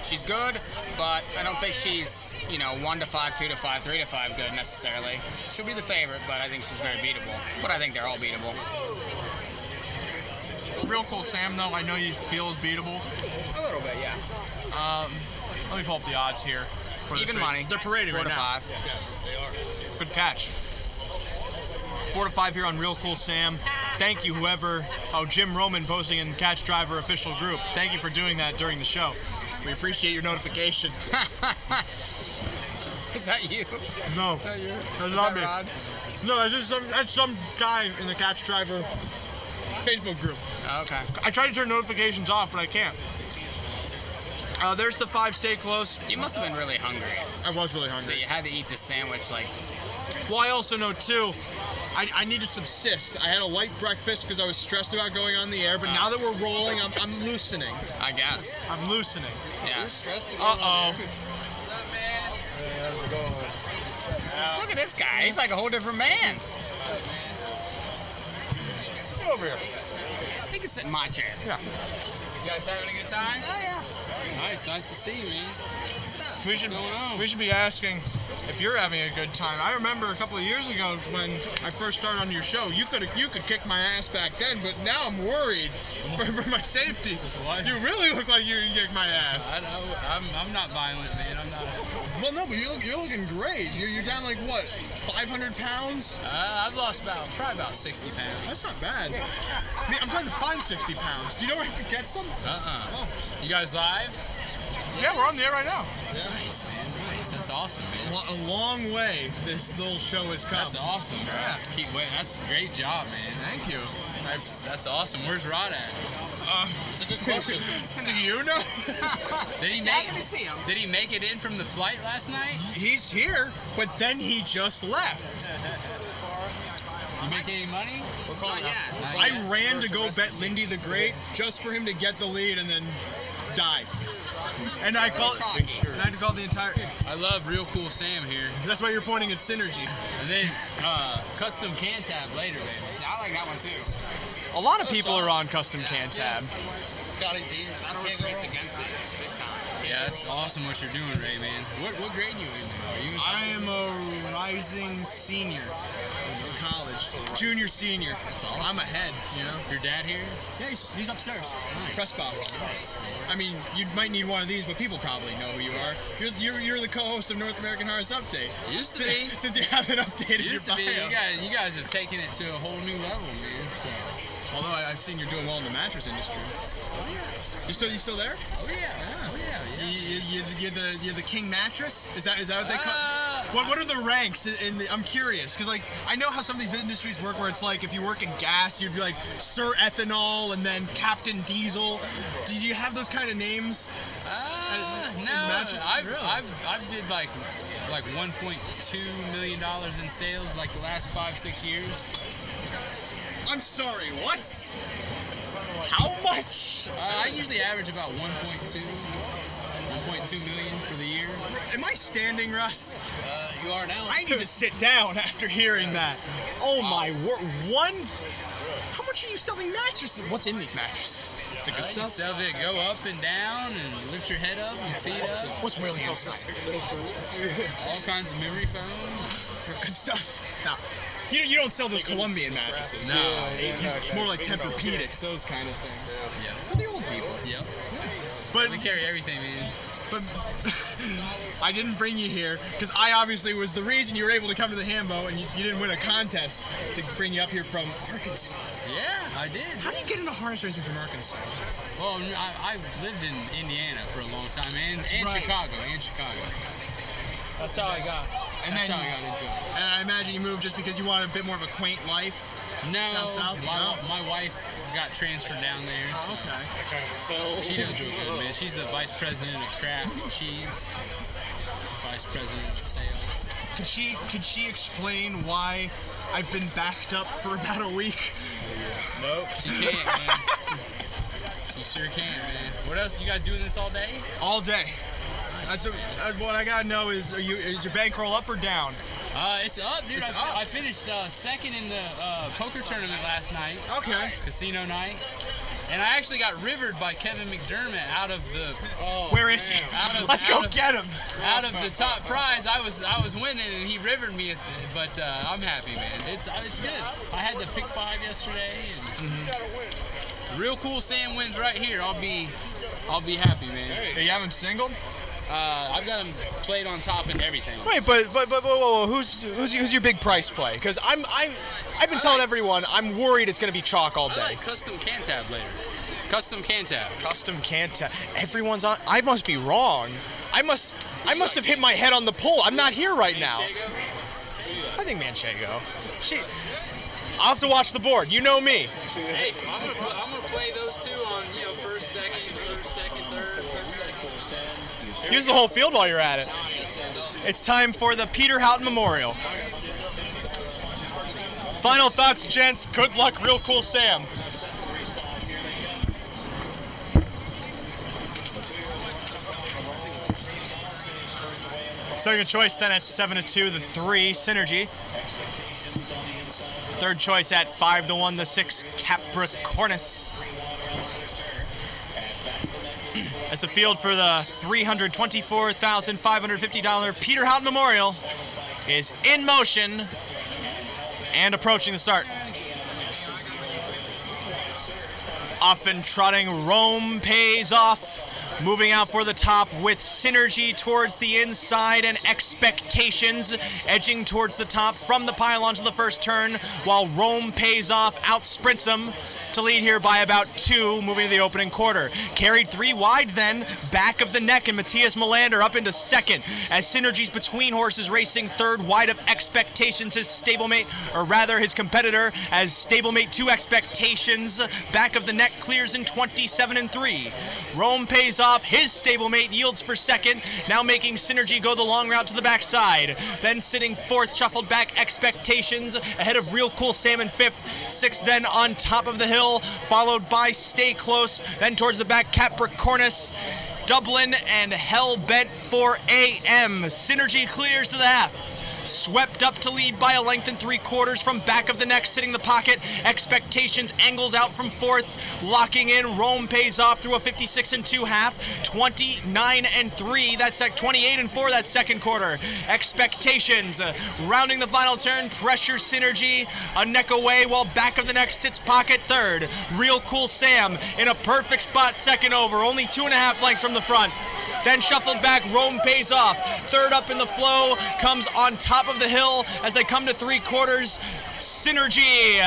she's good, but I don't think she's, you know, 1 to 5, 2 to 5, 3 to 5 good necessarily. She'll be the favorite, but I think she's very beatable. But I think they're all beatable. Real Cool Sam, though, I know you feel is beatable. A little bit, yeah. Let me pull up the odds here. For Even this race. money. They're paraded 4 right to now. 5. Yes, they are. Good catch. 4 to 5 here on Real Cool Sam. Thank you, whoever. Oh, Jim Roman posting in Catch Driver official group. Thank you for doing that during the show. We appreciate your notification. Is that you? No, Is that you? that's Is not that me. Rod? No, that's some guy in the Catch Driver Facebook group. Okay. I tried to turn notifications off, but I can't. There's the 5 stay close. You must have been really hungry. I was really That hungry. you had to eat this sandwich, like. Well, I also know, too, I need to subsist. I had a light breakfast because I was stressed about going on the air, but now that we're rolling, I'm loosening. I guess. I'm loosening. Yeah. Uh-oh. Look at this guy. He's like a whole different man. Get over here. He can sit in my chair. Yeah. You guys having a good time? Oh, yeah. Nice to see you, man. We should, going on? we should be asking if you're having a good time. I remember a couple of years ago when I first started on your show, you could kick my ass back then, but now I'm worried for my safety. What? You really look like you can kick my ass. I know. I'm not violent, man. I'm not. Well, no, but you're looking great. You're down like, what, 500 pounds? I've lost probably about 60 pounds. That's not bad. I mean, I'm trying to find 60 pounds. Do you know where I could get some? Oh. You guys live? Yeah, we're on the air right now. Nice, man. Nice. That's awesome, man. A long way this little show has come. That's awesome, bro. Yeah. Keep waiting. That's a great job, man. Thank you. That's awesome. Where's Rod at? That's a good question. Do you know? Did he make it in from the flight last night? He's here, but then he just left. You make any money? Not yet. I ran to go bet Lindy the Great just for him to get the lead and then die. And I had to call the entire. I love Real Cool Sam here. That's why you're pointing at Synergy. And then custom can tab later, baby. I like that one too. A lot of people are on custom can tab. Scotty's here. I don't race against it big time. Yeah, that's awesome what you're doing, Ray, man. What grade you in? Are you? I am a rising senior in college. Junior, senior. That's awesome. I'm ahead, you know. Your dad here? Yeah, he's upstairs. Nice. Press box. Nice, man. I mean, you might need one of these, but people probably know who you are. You're the co-host of North American Horrors Update. Used to be. Since you haven't updated Used your to bio. be. You guys have taken it to a whole new level, man. So. Although I've seen you're doing well in the mattress industry. You still there? Oh yeah. You're the king mattress? Is that what they call? What are the ranks? I'm curious because like I know how some of these industries work, where it's like if you work in gas, you'd be like Sir Ethanol and then Captain Diesel. Do you have those kind of names? No. matches? I've did like $1.2 million in sales like the last 5-6 years. I'm sorry, what? How much? I usually average about 1.2 million for the year. Am I standing, Russ? You are now. I need to sit down after hearing that. Oh my word. How much are you selling mattresses? What's in these mattresses? Is it good You stuff? sell it, go up and down and lift your head up and feet up. What's really inside? All kinds of memory foam. Good stuff. Now, you don't sell those Colombian mattresses. No. More like Tempur-Pedics, those kind of things. Yeah. For the old people. Yep. But We carry everything, man. But I didn't bring you here because I obviously was the reason you were able to come to the Hambo, and you didn't win a contest to bring you up here from Arkansas. Yeah, I did. How do you get into harness racing from Arkansas? Well, I lived in Indiana for a long time, and right. Chicago. That's how I got. That's how I got into it. And I imagine you moved just because you wanted a bit more of a quaint life. No, down south. my wife got transferred down there. So Okay. she does real good, man. She's the vice president of craft and cheese, vice president of sales. Could she explain why I've been backed up for about a week? Nope, she can't, man. She sure can't, man. What else? You guys doing this all day? All day. What I gotta know is your bankroll up or down? It's up, dude. I finished second in the poker tournament last night. Okay. Casino night. And I actually got rivered by Kevin McDermott out of the. Where is he? Let's go get him. Out of the top prize, I was winning, and he rivered me. But I'm happy, man. It's good. I had the pick 5 yesterday, and Real Cool Sam wins right here. I'll be happy, man. You have him singled? I've got him played on top and everything. Wait, but whoa, who's your big price play? Because I've been telling everyone I'm worried it's gonna be chalk all day. I like custom Cantab later. Custom Cantab. Custom Cantab. Everyone's on. I must be wrong. I must have hit my head on the pole. I'm not here right now. I think Manchego. I'll have to watch the board. You know me. Hey, I'm gonna play those two on first, second, third, second. Use the whole field while you're at it. It's time for the Peter Houghton Memorial. Final thoughts, gents. Good luck, Real Cool Sam. Second choice then at 7-2, the 3, Synergy. Third choice at 5-1, the 6, Capricornus. As the field for the $324,550 Peter Houghton Memorial is in motion and approaching the start. Often trotting, Rome pays off. Moving out for the top with Synergy towards the inside and Expectations edging towards the top from the pylon to the first turn, while Rome pays off, out sprints him to lead here by about 2, moving to the opening quarter. Carried 3 wide then, back of the neck, and Matthias Melander up into second as Synergy's between horses racing third, wide of Expectations, his stablemate, or rather his competitor, as stablemate 2 Expectations, back of the neck clears in 27-3. Rome pays off, his stablemate yields for second, now making Synergy go the long route to the backside. Then sitting fourth, shuffled back Expectations, ahead of Real Cool Sam in fifth. Sixth then on top of the hill, followed by Stay Close, then towards the back Capricornus, Dublin, and Hellbent for AM. Synergy clears to the half. Swept up to lead by a length and 3/4 from back of the neck, sitting the pocket. Expectations angles out from fourth, locking in. Rome pays off through a 56 2/2, 29-3. That's 28-4. That second quarter. Expectations rounding the final turn, pressure Synergy a neck away, while back of the neck sits pocket third. Real Cool Sam in a perfect spot, second over, only 2.5 lengths from the front. Then shuffled back, Rome pays off. Third up in the flow, comes on top of the hill as they come to 3/4. Synergy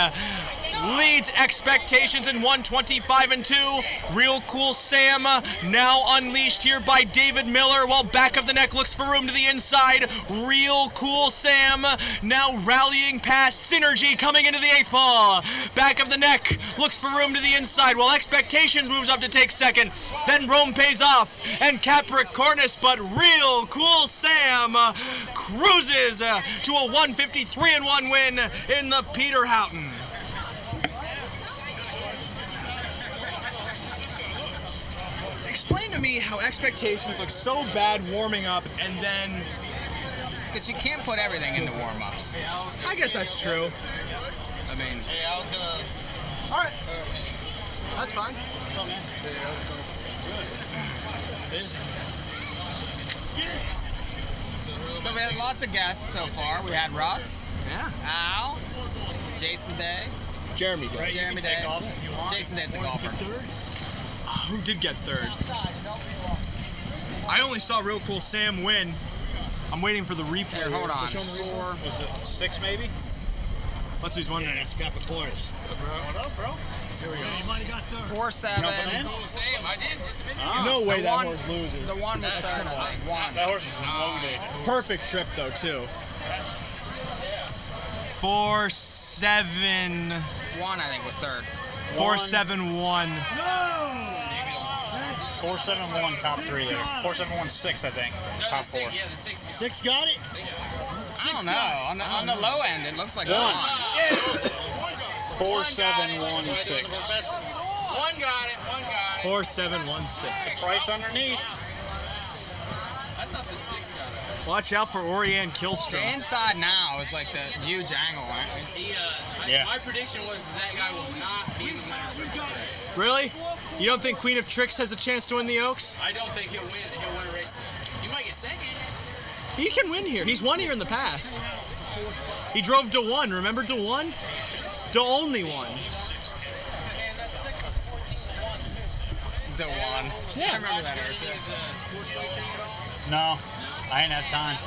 leads Expectations in 125-2. Real Cool Sam now unleashed here by David Miller, while back of the neck looks for room to the inside. Real Cool Sam now rallying past Synergy, coming into the 8th ball. Back of the neck looks for room to the inside, while Expectations moves up to take second. Then Rome pays off and Capricornus, but Real Cool Sam cruises to a 153-1 win in the Peter Houghton. Explain to me how Expectations look so bad warming up and then... Because you can't put everything into warm-ups. I guess that's true. I mean... Hey, I was gonna... Alright. That's fine. So we had lots of guests so far. We had Russ. Yeah. Al. Jason Day. Jeremy Day. Jeremy Day. Jason Day's the golfer. Who did get third? I only saw Real Cool Sam win. I'm waiting for the replay. Here, hold on. 4, was it 6 maybe? That's what he's wondering. Yeah, that's got the quarters. What up, bro? Here we go. You might have got third. 4-7. Cool Sam, I did just a minute ago. No way The that one- horse loses. The one was third, I think. One. That horse was loaded. Perfect trip though too. 4-7. One, I think, was third. 4-7-1. 4-7-1 top 3 there. 4-7-1-6 I think. No, Top the 4. six, yeah, the 6. Six got it? I don't know. On the low end, it looks like one. 4-7-1-6. One got it. 4-7-1-6. Price underneath. I thought the 6 got it. Watch out for Orianne The Killstrom. inside now is like the huge angle, right? My prediction was that guy will not be in the winner's circle today. Really? You don't think Queen of Tricks has a chance to win the Oaks? I don't think he'll win. He'll win a race today. He might get second. He can win here. He's won here in the past. He drove DeOne. Remember DeOne? The only one. The one. Yeah. I remember that horse. No, I ain't had time.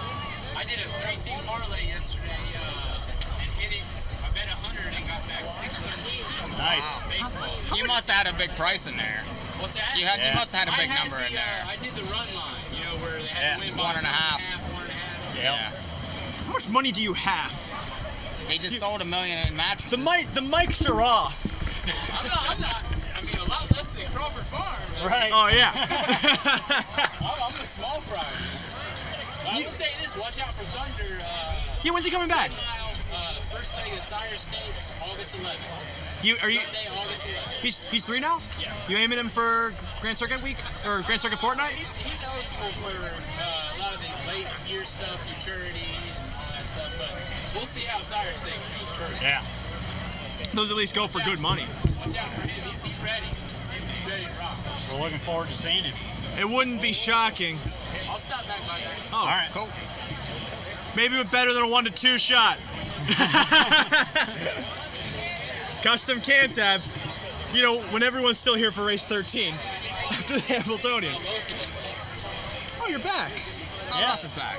I did a 3-team parlay yesterday and hit it. I bet 100 and got back 613. Nice. Baseball. You must have had a big price in there. What's that? You must have had a big number in there. I did the run line, where they had to win by 1.5. 1.5. Yeah. How much money do you have? He just sold 1 million in mattresses. The mics are off. I'm not. I mean, a lot less than Crawford Farms. Right. Oh yeah. I'm a small fry. I will tell you this: watch out for Thunder. Yeah, when's he coming back? 10 mile, first leg of Sire Stakes, August 11th. Are you? Sunday, August 11th. He's 3 now. Yeah. You aiming him for Grand Circuit week or Grand Circuit fortnight? He's eligible for a lot of the late year stuff, futurity, and all that stuff. But we'll see how Sire Stakes goes first. Yeah. Those at least go for good money. Watch out for him. He's ready. He's ready to rock. We're looking forward to seeing him. It wouldn't be shocking. I'll stop back by there. Oh, All right. Cool. maybe with better than a 1-2 shot. Custom can tab. You know, when everyone's still here for race 13 after the Hambletonian. Oh, you're back. Oh, Russ is back.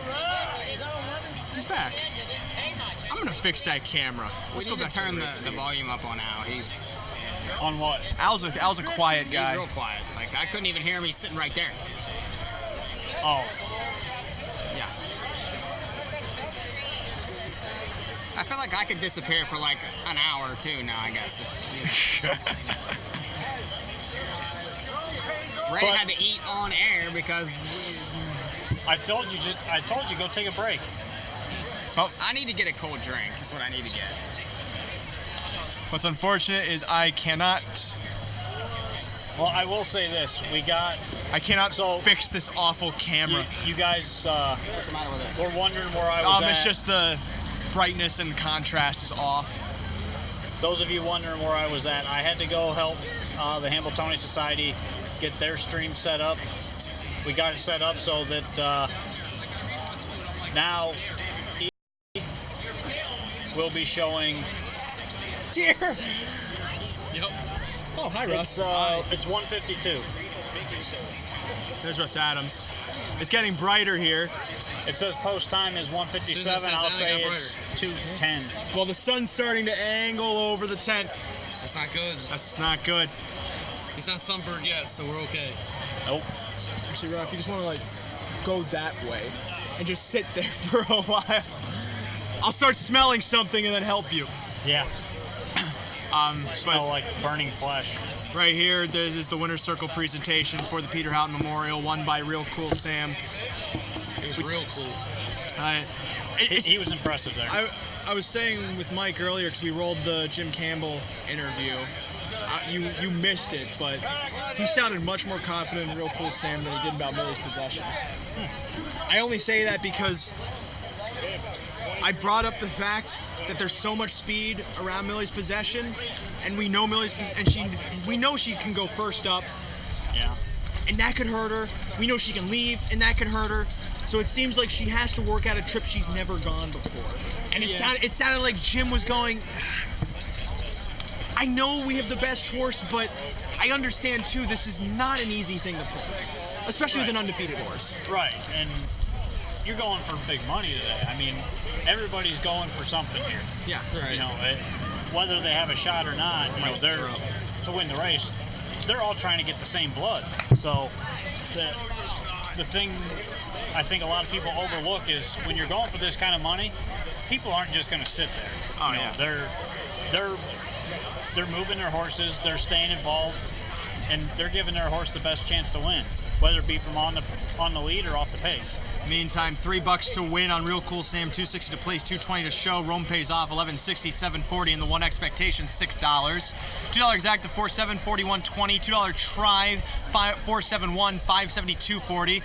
He's back. I'm gonna fix that camera. Let's We go need back to turn to the race. the volume up on Al. He's On what? Al's a quiet guy. He's real quiet. Like, I couldn't even hear him. He's sitting right there. Oh. Yeah. I feel like I could disappear for like an hour or two now, I guess. Ray had to eat on air because I told you go take a break. I need to get a cold drink. That's what I need to get. What's unfortunate is I cannot. Well, I will say this: I cannot fix this awful camera. You guys What's the matter with it? were wondering where I was at. It's just the brightness and contrast is off. Those of you wondering where I was at, I had to go help the Hambletonian Society get their stream set up. We got it set up so that now we'll be showing. Dear. Yep. Oh, hi, Russ. It's 152. There's Russ Adams. It's getting brighter here. It says post time is 157. I'll say it's 2:10. Well, the sun's starting to angle over the tent. That's not good. That's not good. He's not sunburned yet, so we're okay. Nope. Actually, Russ, if you just want to like go that way and just sit there for a while, I'll start smelling something and then help you. Yeah. Smell like burning flesh. Right here, there's the Winner's Circle presentation for the Peter Houghton Memorial, won by Real Cool Sam. It was real cool. He was impressive there. I was saying with Mike earlier, because we rolled the Jim Campbell interview, you missed it, but he sounded much more confident in Real Cool Sam than he did about Millie's possession. I only say that because I brought up the fact that there's so much speed around Millie's possession, and we know we know she can go first up. Yeah. And that could hurt her. We know she can leave, and that could hurt her. So it seems like she has to work out a trip she's never gone before. And it sounded like Jim was going, I know we have the best horse, but I understand too, this is not an easy thing to pull. especially with an undefeated horse. Right, and you're going for big money today. I mean, everybody's going for something here. Yeah, right. You know, whether they have a shot or not, you know, they're to win the race. They're all trying to get the same blood. So the thing I think a lot of people overlook is when you're going for this kind of money, people aren't just going to sit there. Oh, you know, yeah. They're moving their horses, they're staying involved, and they're giving their horse the best chance to win, whether it be from on the lead or off the pace. Meantime, $3 to win on Real Cool Sam, $2.60 to place, $2.20 to show. Rome pays off, $11.60, $7.40, and the one expectation, $6. $2 exacta, $4.7, $41.20. $2 try, $4.71, $5.70, $2.40.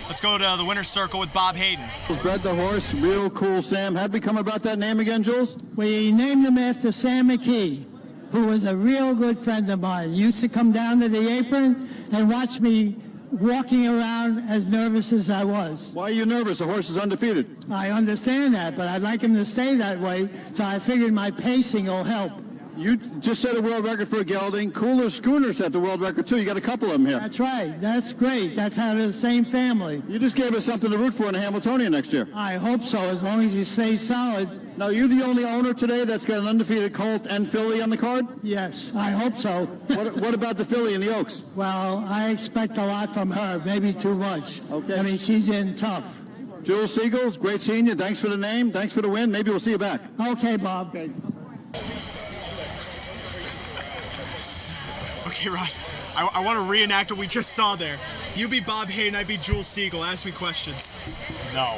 Let's go to the winner's circle with Bob Hayden. Bred the horse, Real Cool Sam. How'd we come about that name again, Jules? We named him after Sam McKee, who was a real good friend of mine. He used to come down to the apron and watch me walking around as nervous as I was. Why are you nervous? The horse is undefeated. I understand that, but I'd like him to stay that way, so I figured my pacing will help. You just set a world record for a gelding. Cooler Schooner set the world record, too. You got a couple of them here. That's right. That's great. That's out of the same family. You just gave us something to root for in the Hambletonian next year. I hope so, as long as he stays solid. Now, you're the only owner today that's got an undefeated colt and filly on the card? Yes, I hope so. What about the filly in the Oaks? Well, I expect a lot from her, maybe too much. Okay. I mean, she's in tough. Jules Siegels, great seeing you. Thanks for the name. Thanks for the win. Maybe we'll see you back. Okay, Bob. Okay, Rod, I want to reenact what we just saw there. You be Bob Hayden, I be Jules Siegel. Ask me questions. No.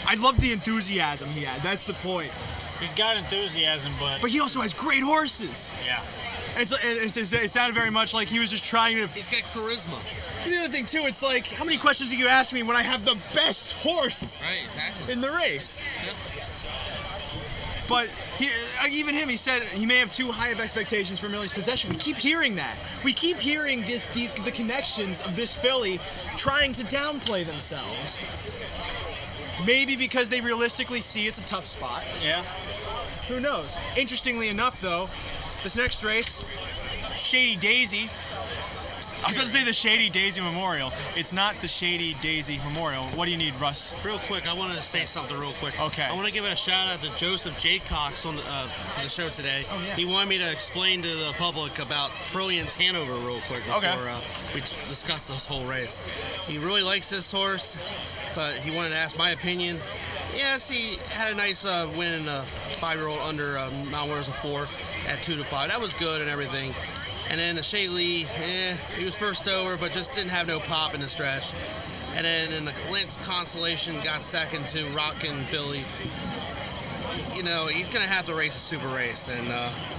I love the enthusiasm he had. That's the point. He's got enthusiasm, but he also has great horses. Yeah. It sounded very much like he was just trying to... He's got charisma. The other thing, too, it's like, how many questions do you ask me when I have the best horse in the race? Yep. But even him, he said he may have too high of expectations for Millie's possession. We keep hearing that. We keep hearing the connections of this filly trying to downplay themselves. Maybe because they realistically see it's a tough spot. Yeah. Who knows? Interestingly enough, though, this next race, Shady Daisy. I was about to say the Shady Daisy Memorial. It's not the Shady Daisy Memorial. What do you need, Russ? Real quick, I want to say something real quick. Okay. I want to give a shout out to Joseph Jaycox on for the show today. Oh, yeah. He wanted me to explain to the public about Trillian's Hanover real quick before we discuss this whole race. He really likes this horse, but he wanted to ask my opinion. Yes, he had a nice win in a 5-year-old under Mount Winners of 4 at 2-5. That was good and everything. And then the Shea Lee, he was first over, but just didn't have no pop in the stretch. And then in the Lance Constellation, got second to Rockin' Philly. You know, he's going to have to race a super race, and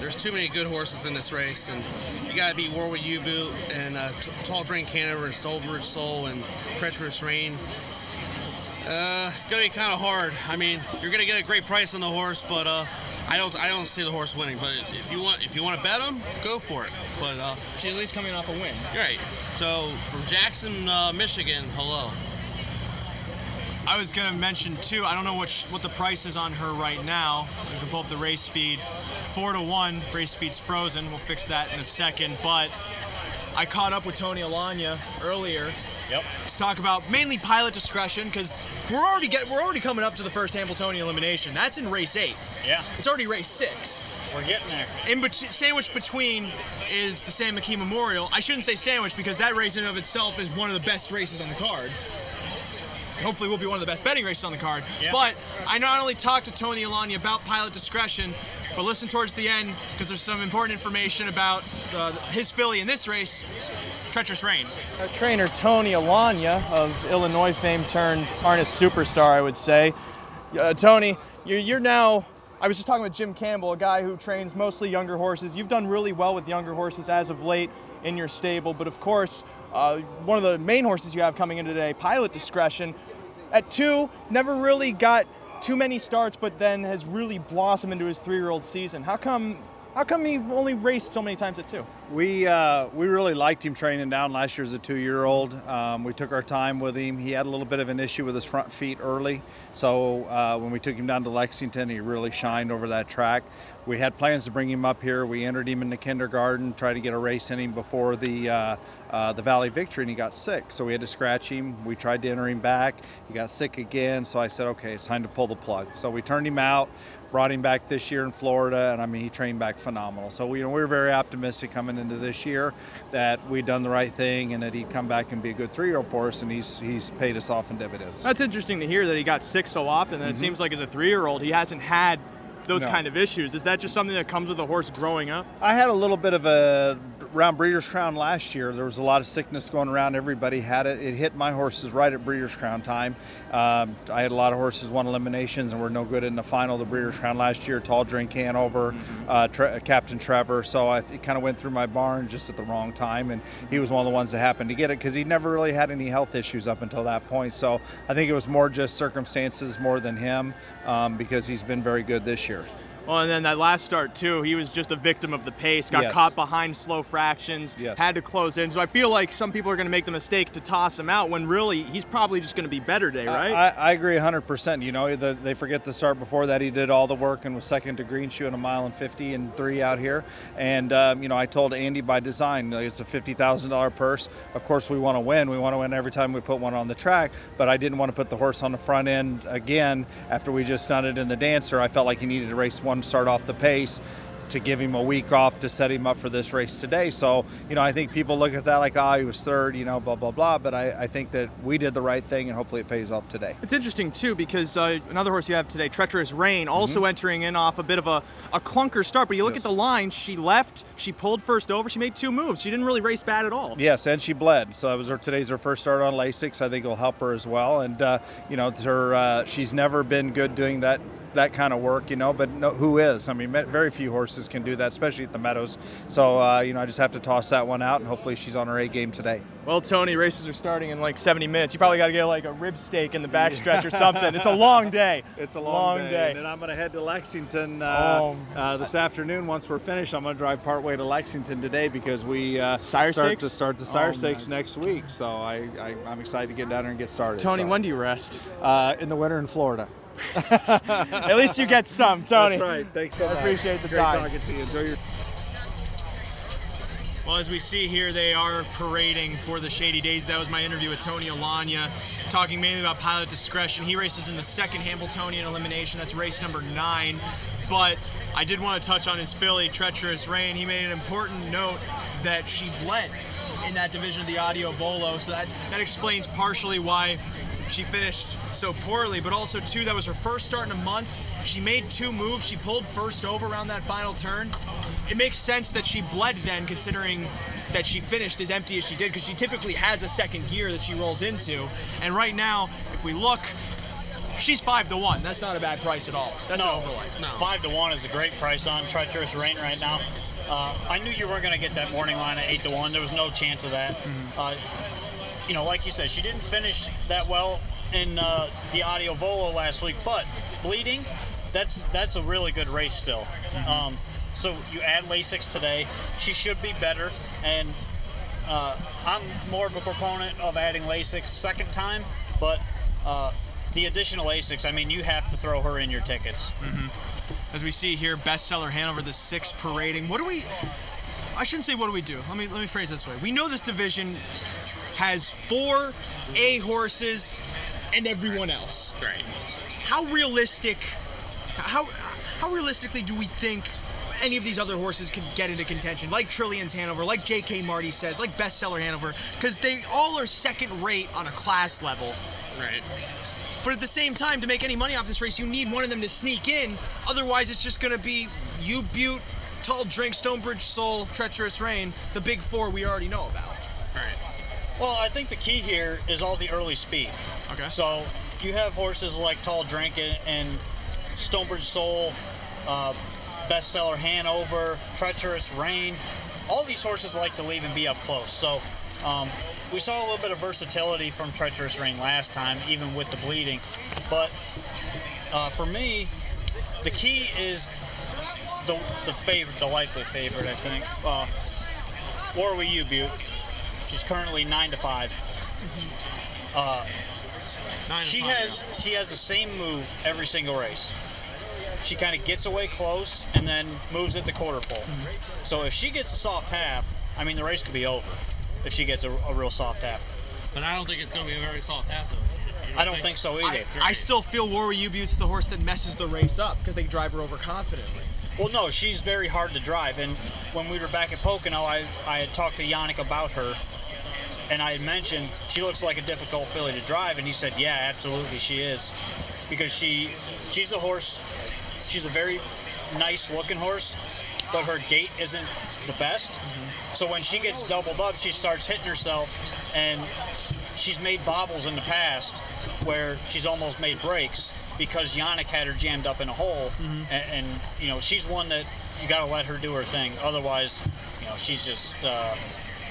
there's too many good horses in this race, and you got to beat Warwick U-Boot and Tall Drink Hanover and Stolbridge Soul and Treacherous Rain. It's going to be kind of hard. I mean, you're going to get a great price on the horse, but I don't see the horse winning. But if you want to bet him, go for it. But she's at least coming off a win. Right. So from Jackson, Michigan, hello. I was gonna mention too. I don't know what the price is on her right now. You can pull up the race feed. 4-1. Race feed's frozen. We'll fix that in a second. But I caught up with Tony Alagna earlier. Yep. To talk about mainly pilot discretion, because we're already coming up to the first Hambletonian elimination. That's in race 8. Yeah. It's already race 6. We're getting there. Sandwiched between is the Sam McKee Memorial. I shouldn't say sandwiched because that race in and of itself is one of the best races on the card. Hopefully will be one of the best betting races on the card. Yeah. But I not only talked to Tony Alagna about pilot discretion, but listen towards the end because there's some important information about his filly in this race, Treacherous Rain. Trainer Tony Alagna of Illinois fame turned harness superstar, I would say. Tony, you're now... I was just talking with Jim Campbell, a guy who trains mostly younger horses. You've done really well with younger horses as of late in your stable, but of course, one of the main horses you have coming in today, Pilot Discretion, at 2, never really got too many starts, but then has really blossomed into his 3-year-old season. How come he only raced so many times at 2? We really liked him training down last year as a 2-year-old. We took our time with him. He had a little bit of an issue with his front feet early, so when we took him down to Lexington, he really shined over that track. We had plans to bring him up here. We entered him into kindergarten, tried to get a race in him before the Valley Victory, and he got sick, so we had to scratch him. We tried to enter him back. He got sick again, so I said, okay, it's time to pull the plug. So we turned him out, brought him back this year in Florida, and I mean, he trained back phenomenal. So we were very optimistic coming into this year that we'd done the right thing and that he'd come back and be a good 3-year-old for us, and he's paid us off in dividends. That's interesting to hear that he got sick so often, and it seems like as a 3-year-old he hasn't had those kind of issues. Is that just something that comes with a horse growing up? I had a little bit of around Breeders' Crown last year. There was a lot of sickness going around. Everybody had it. It hit my horses right at Breeders' Crown time. I had a lot of horses won eliminations and were no good in the final of the Breeders' Crown last year. Tall Drink Hanover, Captain Trevor. So it kind of went through my barn just at the wrong time, and he was one of the ones that happened to get it because he never really had any health issues up until that point. So I think it was more just circumstances more than him because he's been very good this year. Well, and then that last start, too, he was just a victim of the pace, got caught behind slow fractions, had to close in. So I feel like some people are going to make the mistake to toss him out when really he's probably just going to be better today, right? I agree 100%. You know, they forget the start before that. He did all the work and was second to Green Shoe in 1 mile and 50 and 3 out here. And, you know, I told Andy by design, it's a $50,000 purse. Of course, we want to win. We want to win every time we put one on the track. But I didn't want to put the horse on the front end again after we just done it in the Dancer. I felt like he needed to race one start off the pace to give him a week off to set him up for this race today. So, you know, I think people look at that like, he was third, you know, blah, blah, blah. But I think that we did the right thing, and hopefully it pays off today. It's interesting, too, because another horse you have today, Treacherous Rain, also entering in off a bit of a clunker start. But you look at the line, she left, she pulled first over, she made 2 moves. She didn't really race bad at all. Yes, and she bled. So today's her first start on Lasix. I think it'll help her as well. And, you know, she's never been good doing that kind of work, you know, but who is? I mean, very few horses can do that, especially at the Meadows. So, you know, I just have to toss that one out, and hopefully she's on her A game today. Well, Tony, races are starting in like 70 minutes. You probably got to get like a rib steak in the backstretch or something. It's a long day. It's a long day. And then I'm going to head to Lexington this afternoon. Once we're finished, I'm going to drive partway to Lexington today because we start the Sire Stakes next week. So I'm excited to get down there and get started. Tony, when do you rest? In the winter in Florida. At least you get some, Tony. That's right. Thanks so much. I appreciate the Great time. talking to you. Enjoy your... Well, as we see here, they are parading for the Shady Days. That was my interview with Tony Alagna, talking mainly about pilot discretion. He races in the second Hambletonian elimination. That's race number 9. But I did want to touch on his filly, Treacherous Rain. He made an important note that she bled in that division of the Audio Volo, so that explains partially why she finished so poorly, but also, too, that was her first start in a month. She made 2 moves. She pulled first over around that final turn. It makes sense that she bled then, considering that she finished as empty as she did, because she typically has a second gear that she rolls into. And right now, if we look, she's 5-1. That's not a bad price at all. That's an overlay. No. 5-1 is a great price on Treacherous Rain right now. I knew you weren't going to get that morning line at 8-1. There was no chance of that. You know, like you said, she didn't finish that well in the Audio Volo last week, but bleeding, that's a really good race still. So you add Lasix today, she should be better, and I'm more of a proponent of adding Lasix second time, but the additional Lasix, I mean, you have to throw her in your tickets. As we see here, Bestseller Hanover, the 6 parading. I shouldn't say what do we do. Let me phrase it this way. We know this division has 4 A horses and everyone else. Right. How realistically do we think any of these other horses can get into contention? Like Trillian's Hanover, like J.K. Marty says, like Bestseller Hanover, because they all are second rate on a class level. Right. But at the same time, to make any money off this race, you need one of them to sneak in. Otherwise, it's just going to be you, Butte, Tall Drink, Stonebridge Soul, Treacherous Rain, the big 4 we already know about. Right. Well, I think the key here is all the early speed. Okay. So you have horses like Tall Drink and Stonebridge Soul, Bestseller Hanover, Treacherous Rain. All these horses like to leave and be up close. So we saw a little bit of versatility from Treacherous Rain last time, even with the bleeding. But for me, the key is the favorite, the likely favorite, I think. Warwick Butte. She's currently 9-5. She has the same move every single race. She kind of gets away close and then moves at the quarter pole. So if she gets a soft half, I mean, the race could be over if she gets a real soft half. But I don't think it's going to be a very soft half, though. I don't think so either. I still feel Warwick Butte's the horse that messes the race up because they drive her overconfidently. Well, no, she's very hard to drive. And when we were back at Pocono, I had talked to Yannick about her. And I had mentioned she looks like a difficult filly to drive. And he said, yeah, absolutely she is. Because she's a horse, she's a very nice looking horse, but her gait isn't the best. So when she gets doubled up, she starts hitting herself. And she's made bobbles in the past where she's almost made breaks because Yannick had her jammed up in a hole. And you know, she's one that you got to let her do her thing. Otherwise, you know, she's just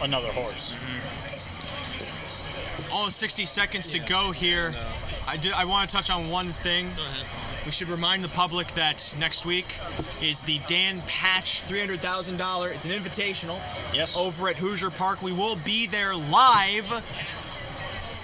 another horse. Almost 60 seconds to go here. I want to touch on one thing. Go ahead. We should remind the public that next week is the Dan Patch $300,000. It's an invitational. Yes. Over at Hoosier Park. We will be there live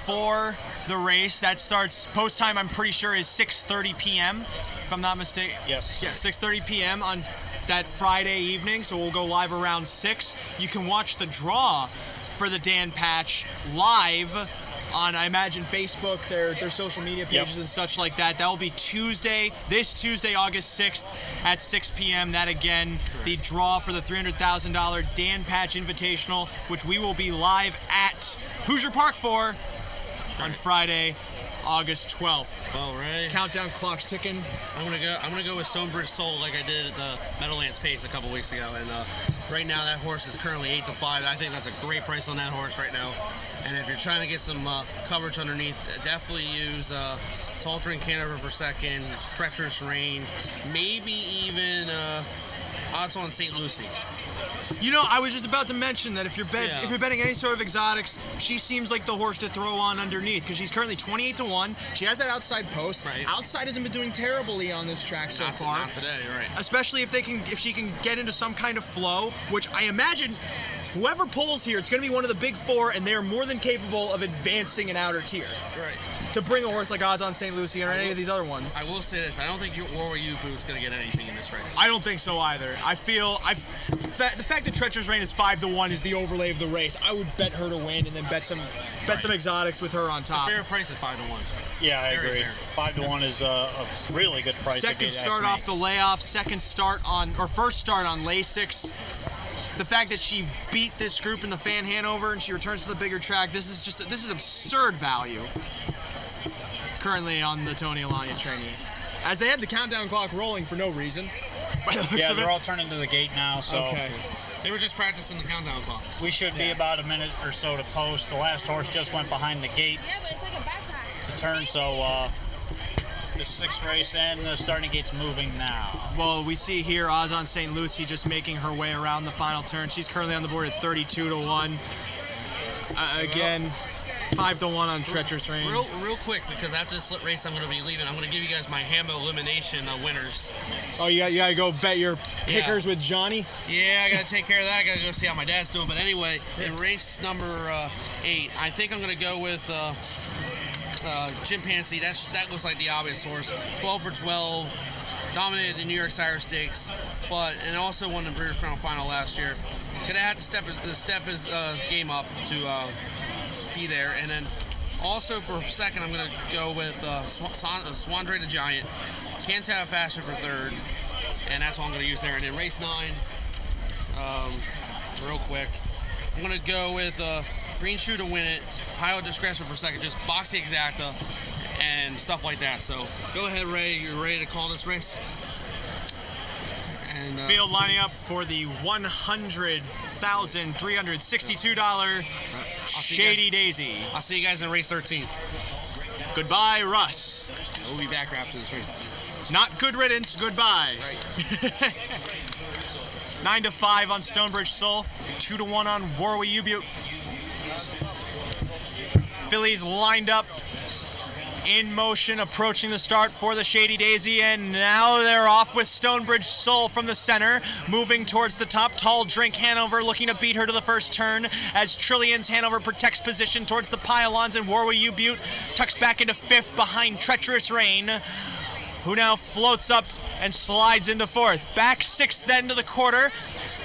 for the race. That starts, post time I'm pretty sure is 6:30 p.m. if I'm not mistaken. Yes. Yeah, 6:30 p.m. on that Friday evening, so we'll go live around 6. You can watch the draw for the Dan Patch live on, I imagine, Facebook, their social media pages and such like that. That will be this Tuesday, August 6th at 6 p.m. That, again, the draw for the $300,000 Dan Patch Invitational, which we will be live at Hoosier Park for on Friday, August 12th. Well, Ray, countdown clock's ticking. I'm gonna go with Stonebridge Soul like I did at the Meadowlands Pace a couple weeks ago, and right now that horse is currently 8-5. I think that's a great price on that horse right now. And if you're trying to get some coverage underneath, definitely use Tall Drink Hanover for second, Treacherous Rain, maybe even odds on St. Lucie. You know, I was just about to mention that if you're betting any sort of exotics, she seems like the horse to throw on underneath because she's currently 28-1. She has that outside post. Right. Outside hasn't been doing terribly on this track so far. Not today, right? Especially if she can get into some kind of flow, which I imagine whoever pulls here, it's going to be one of the big four, and they are more than capable of advancing an outer tier. Right. To bring a horse like Odds on St. Lucie or any of these other ones. I will say this: I don't think Warwick Butte's going to get anything in this race. I don't think so either. I feel the fact that Treacherous Rain is 5-1 is the overlay of the race. I would bet her to win and then bet some exotics with her on top. It's a fair price at 5-1. Yeah, I agree. 5-1 is a really good price. Second start off the layoff. First start on Lasix. The fact that she beat this group in the Fan Hanover and she returns to the bigger track. This is absurd value. Currently on the Tony Alagna training, as they had the countdown clock rolling for no reason. Yeah, they're all turning to the gate now, so okay. They were just practicing the countdown clock. We should be about a minute or so to post. The last horse just went behind the gate but it's like a backpack. to turn, so the sixth race and the starting gate's moving now. Well, we see here Odds on St. Lucie just making her way around the final turn. She's currently on the board at 32-1. Again, 5-1 on Treacherous Rain. Real quick, because after this race I'm going to be leaving, I'm going to give you guys my Hambo elimination winners. Oh, you got to go bet your pickers with Johnny? Yeah, I got to take care of that. I got to go see how my dad's doing. But anyway, in race number 8, I think I'm going to go with Chimpanzee. That looks like the obvious horse. 12 for 12, dominated the New York Sire Stakes, and also won the Breeders' Crown Final last year. Gonna have to step his game up to be there. And then also for second, I'm gonna go with Swandre the Giant. Can't have fashion for third, and that's all I'm gonna use there. And in race 9, real quick, I'm gonna go with Green Shoe to win it, Pilot Discretion for second, just box the exacta and stuff like that. So go ahead, Ray. You're ready to call this race? And, field lining up for the $100,362 Shady Daisy. I'll see you guys in race 13. Goodbye, Russ. We'll be back after this race. Not good riddance, goodbye. Right. 9-5 on Stonebridge Soul, 2-1 on Warwick Butte. Fillies lined up in motion, approaching the start for the Shady Daisy, and now they're off with Stonebridge Soul from the center, moving towards the top. Tall Drink Hanover looking to beat her to the first turn as Trillions Hanover protects position towards the pylons, and Warwick U-Butte tucks back into fifth behind Treacherous Rain, who now floats up and slides into fourth. Back sixth then to the quarter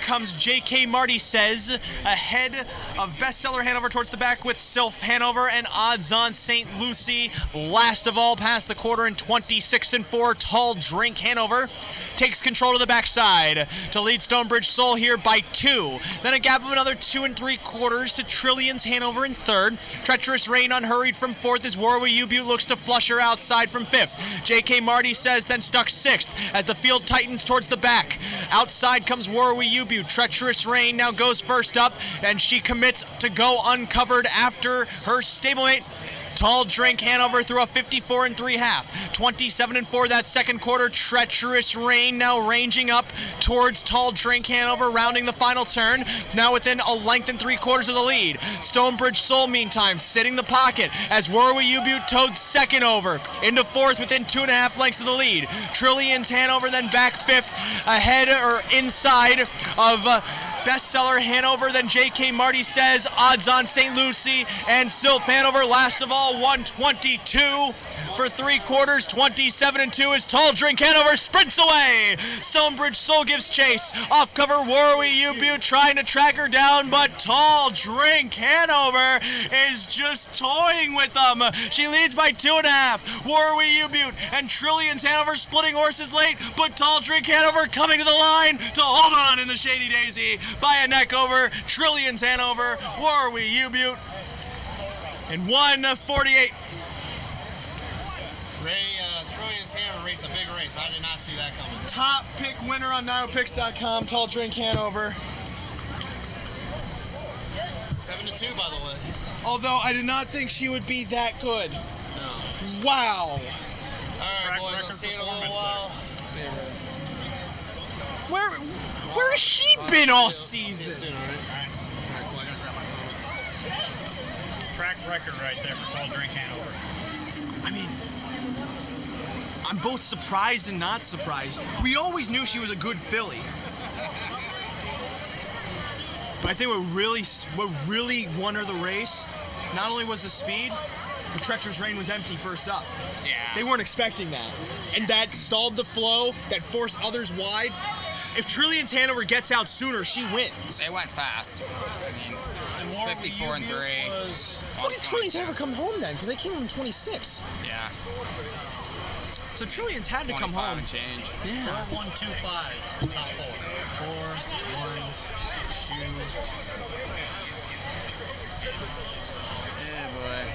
comes J.K. Marty Says, ahead of Bestseller Hanover towards the back with Sylph Hanover and Odds On St. Lucie. Last of all past the quarter in 26-4, Tall Drink Hanover takes control to the backside to lead Stonebridge Soul here by 2. Then a gap of another 2 3/4 to Trillions Hanover in third. Treacherous Rain unhurried from fourth as Warwick U-Butte looks to flush her outside from fifth. J.K. Marty Says then stuck sixth as the field tightens towards the back. Outside comes Warwick U-Butte. Treacherous Rain now goes first up, and she commits to go uncovered after her stablemate. Tall Drink Hanover through a 54 3/2. 27-4 that second quarter. Treacherous Rain now ranging up towards Tall Drink Hanover, rounding the final turn. Now within a length and 3/4 of the lead. Stonebridge Soul, meantime, sitting the pocket as Warwick U-Butte towed second over into fourth within 2.5 lengths of the lead. Trillions Hanover then back fifth, ahead or inside of Bestseller Hanover, then J.K. Marty Says, Odds On St. Lucie, and Sylph Hanover. Last of all, 122 for 3/4, 27-2 as Tall Drink Hanover sprints away. Stonebridge Soul gives chase. Off cover, Warwick U-Butte trying to track her down, but Tall Drink Hanover is just toying with them. She leads by 2.5. Warwick U-Butte and Trillions Hanover splitting horses late, but Tall Drink Hanover coming to the line to hold on in the Shady Daisy by a neck over Trillions Hanover, Warwick U-Butte in 1:48. Ray, Trillions Hanover raced a big race. I did not see that coming. Top pick winner on NAHUpicks.com, Tall Drink Hanover. 7-2, by the way. Although I did not think she would be that good. No. Wow. All right, boys, I'll see you in a little while. See you, Ray. Where has she been all season? Soon, all right? Track record right there for Tall Drink Hanover. I mean, I'm both surprised and not surprised. We always knew she was a good filly. But I think what really won her the race, not only was the speed, but Treacherous Rain was empty first up. Yeah. They weren't expecting that. And that stalled the flow, that forced others wide. If Trillions Hanover gets out sooner, she wins. They went fast. I mean, 54 and 3. How did Trillions Hanover come home then? Because they came in 26. Yeah. So Trillions had to come home. And change. Yeah. 4-1-2-5. Top 4. 4-1-2. Yeah, boy.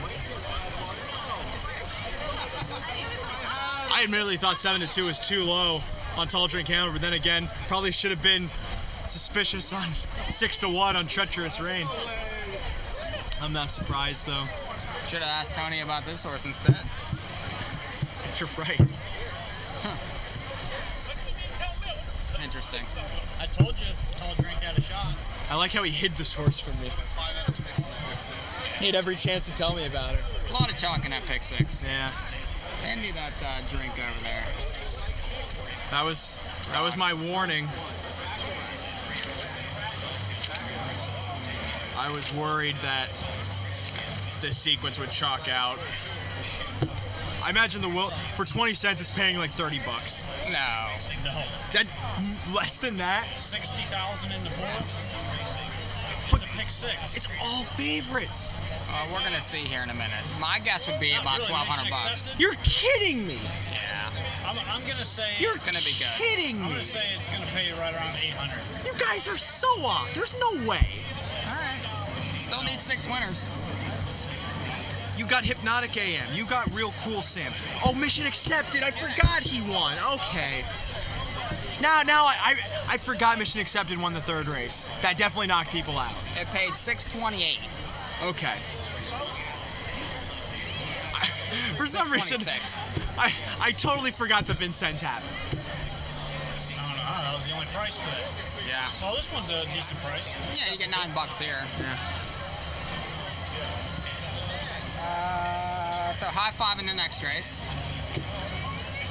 I admittedly thought 7-2 was too low on Tall Drink Hanover, but then again, probably should have been suspicious on 6-1 on Treacherous Rain. I'm not surprised though. Should have asked Tony about this horse instead. You're right. Huh. Interesting. I told you, Tall Drink had a shot. I like how he hid this horse from me. He had every chance to tell me about her. A lot of chalk in that pick 6. Yeah. Hand me that drink over there. That was my warning. I was worried that this sequence would chalk out. I imagine for 20 cents it's paying like $30. No. That less than that? 60,000 in the pool. It's a pick 6. It's all favorites. We're gonna see here in a minute. My guess would be about really, $1,200. You're kidding me. Yeah. I'm gonna say it's gonna be good. Kidding I'm me. gonna say it's gonna pay right around 800. You guys are so off. There's no way. All right. Still need 6 winners. You got Hypnotic AM. You got Real Cool Sam. Oh, Mission Accepted. I forgot he won. Okay. Now I forgot Mission Accepted won the third race. That definitely knocked people out. It paid $628. Okay. For some reason, I totally forgot the Vincennes happened. That was the only price today. Yeah. So this one's a decent price. Yeah, you get $9 here. Yeah. So high five in the next race.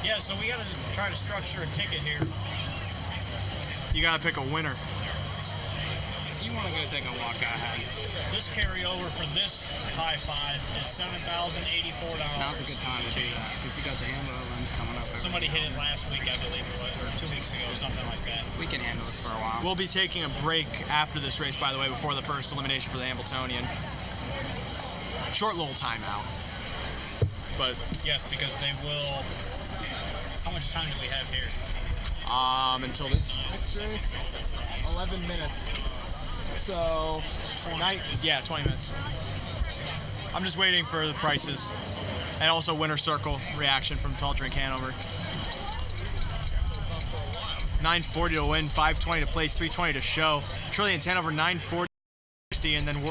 Yeah, so we got to try to structure a ticket here. You got to pick a winner. If you want to go take a walk, go ahead. This carryover for this high five is $7,084. Now's a good time to do that because you got the Hambletonian coming up. Somebody hit it last week, I believe, or 2 weeks ago, something like that. We can handle this for a while. We'll be taking a break after this race, by the way, before the first elimination for the Hambletonian. Short little timeout. But yes, because they will. How much time do we have here? Until this Next race, 11 minutes. So, 20 minutes. I'm just waiting for the prices. And also winner circle reaction from Tall Drink Hanover. 940 to win, 520 to place, 320 to show. Trillions Hanover 940, and then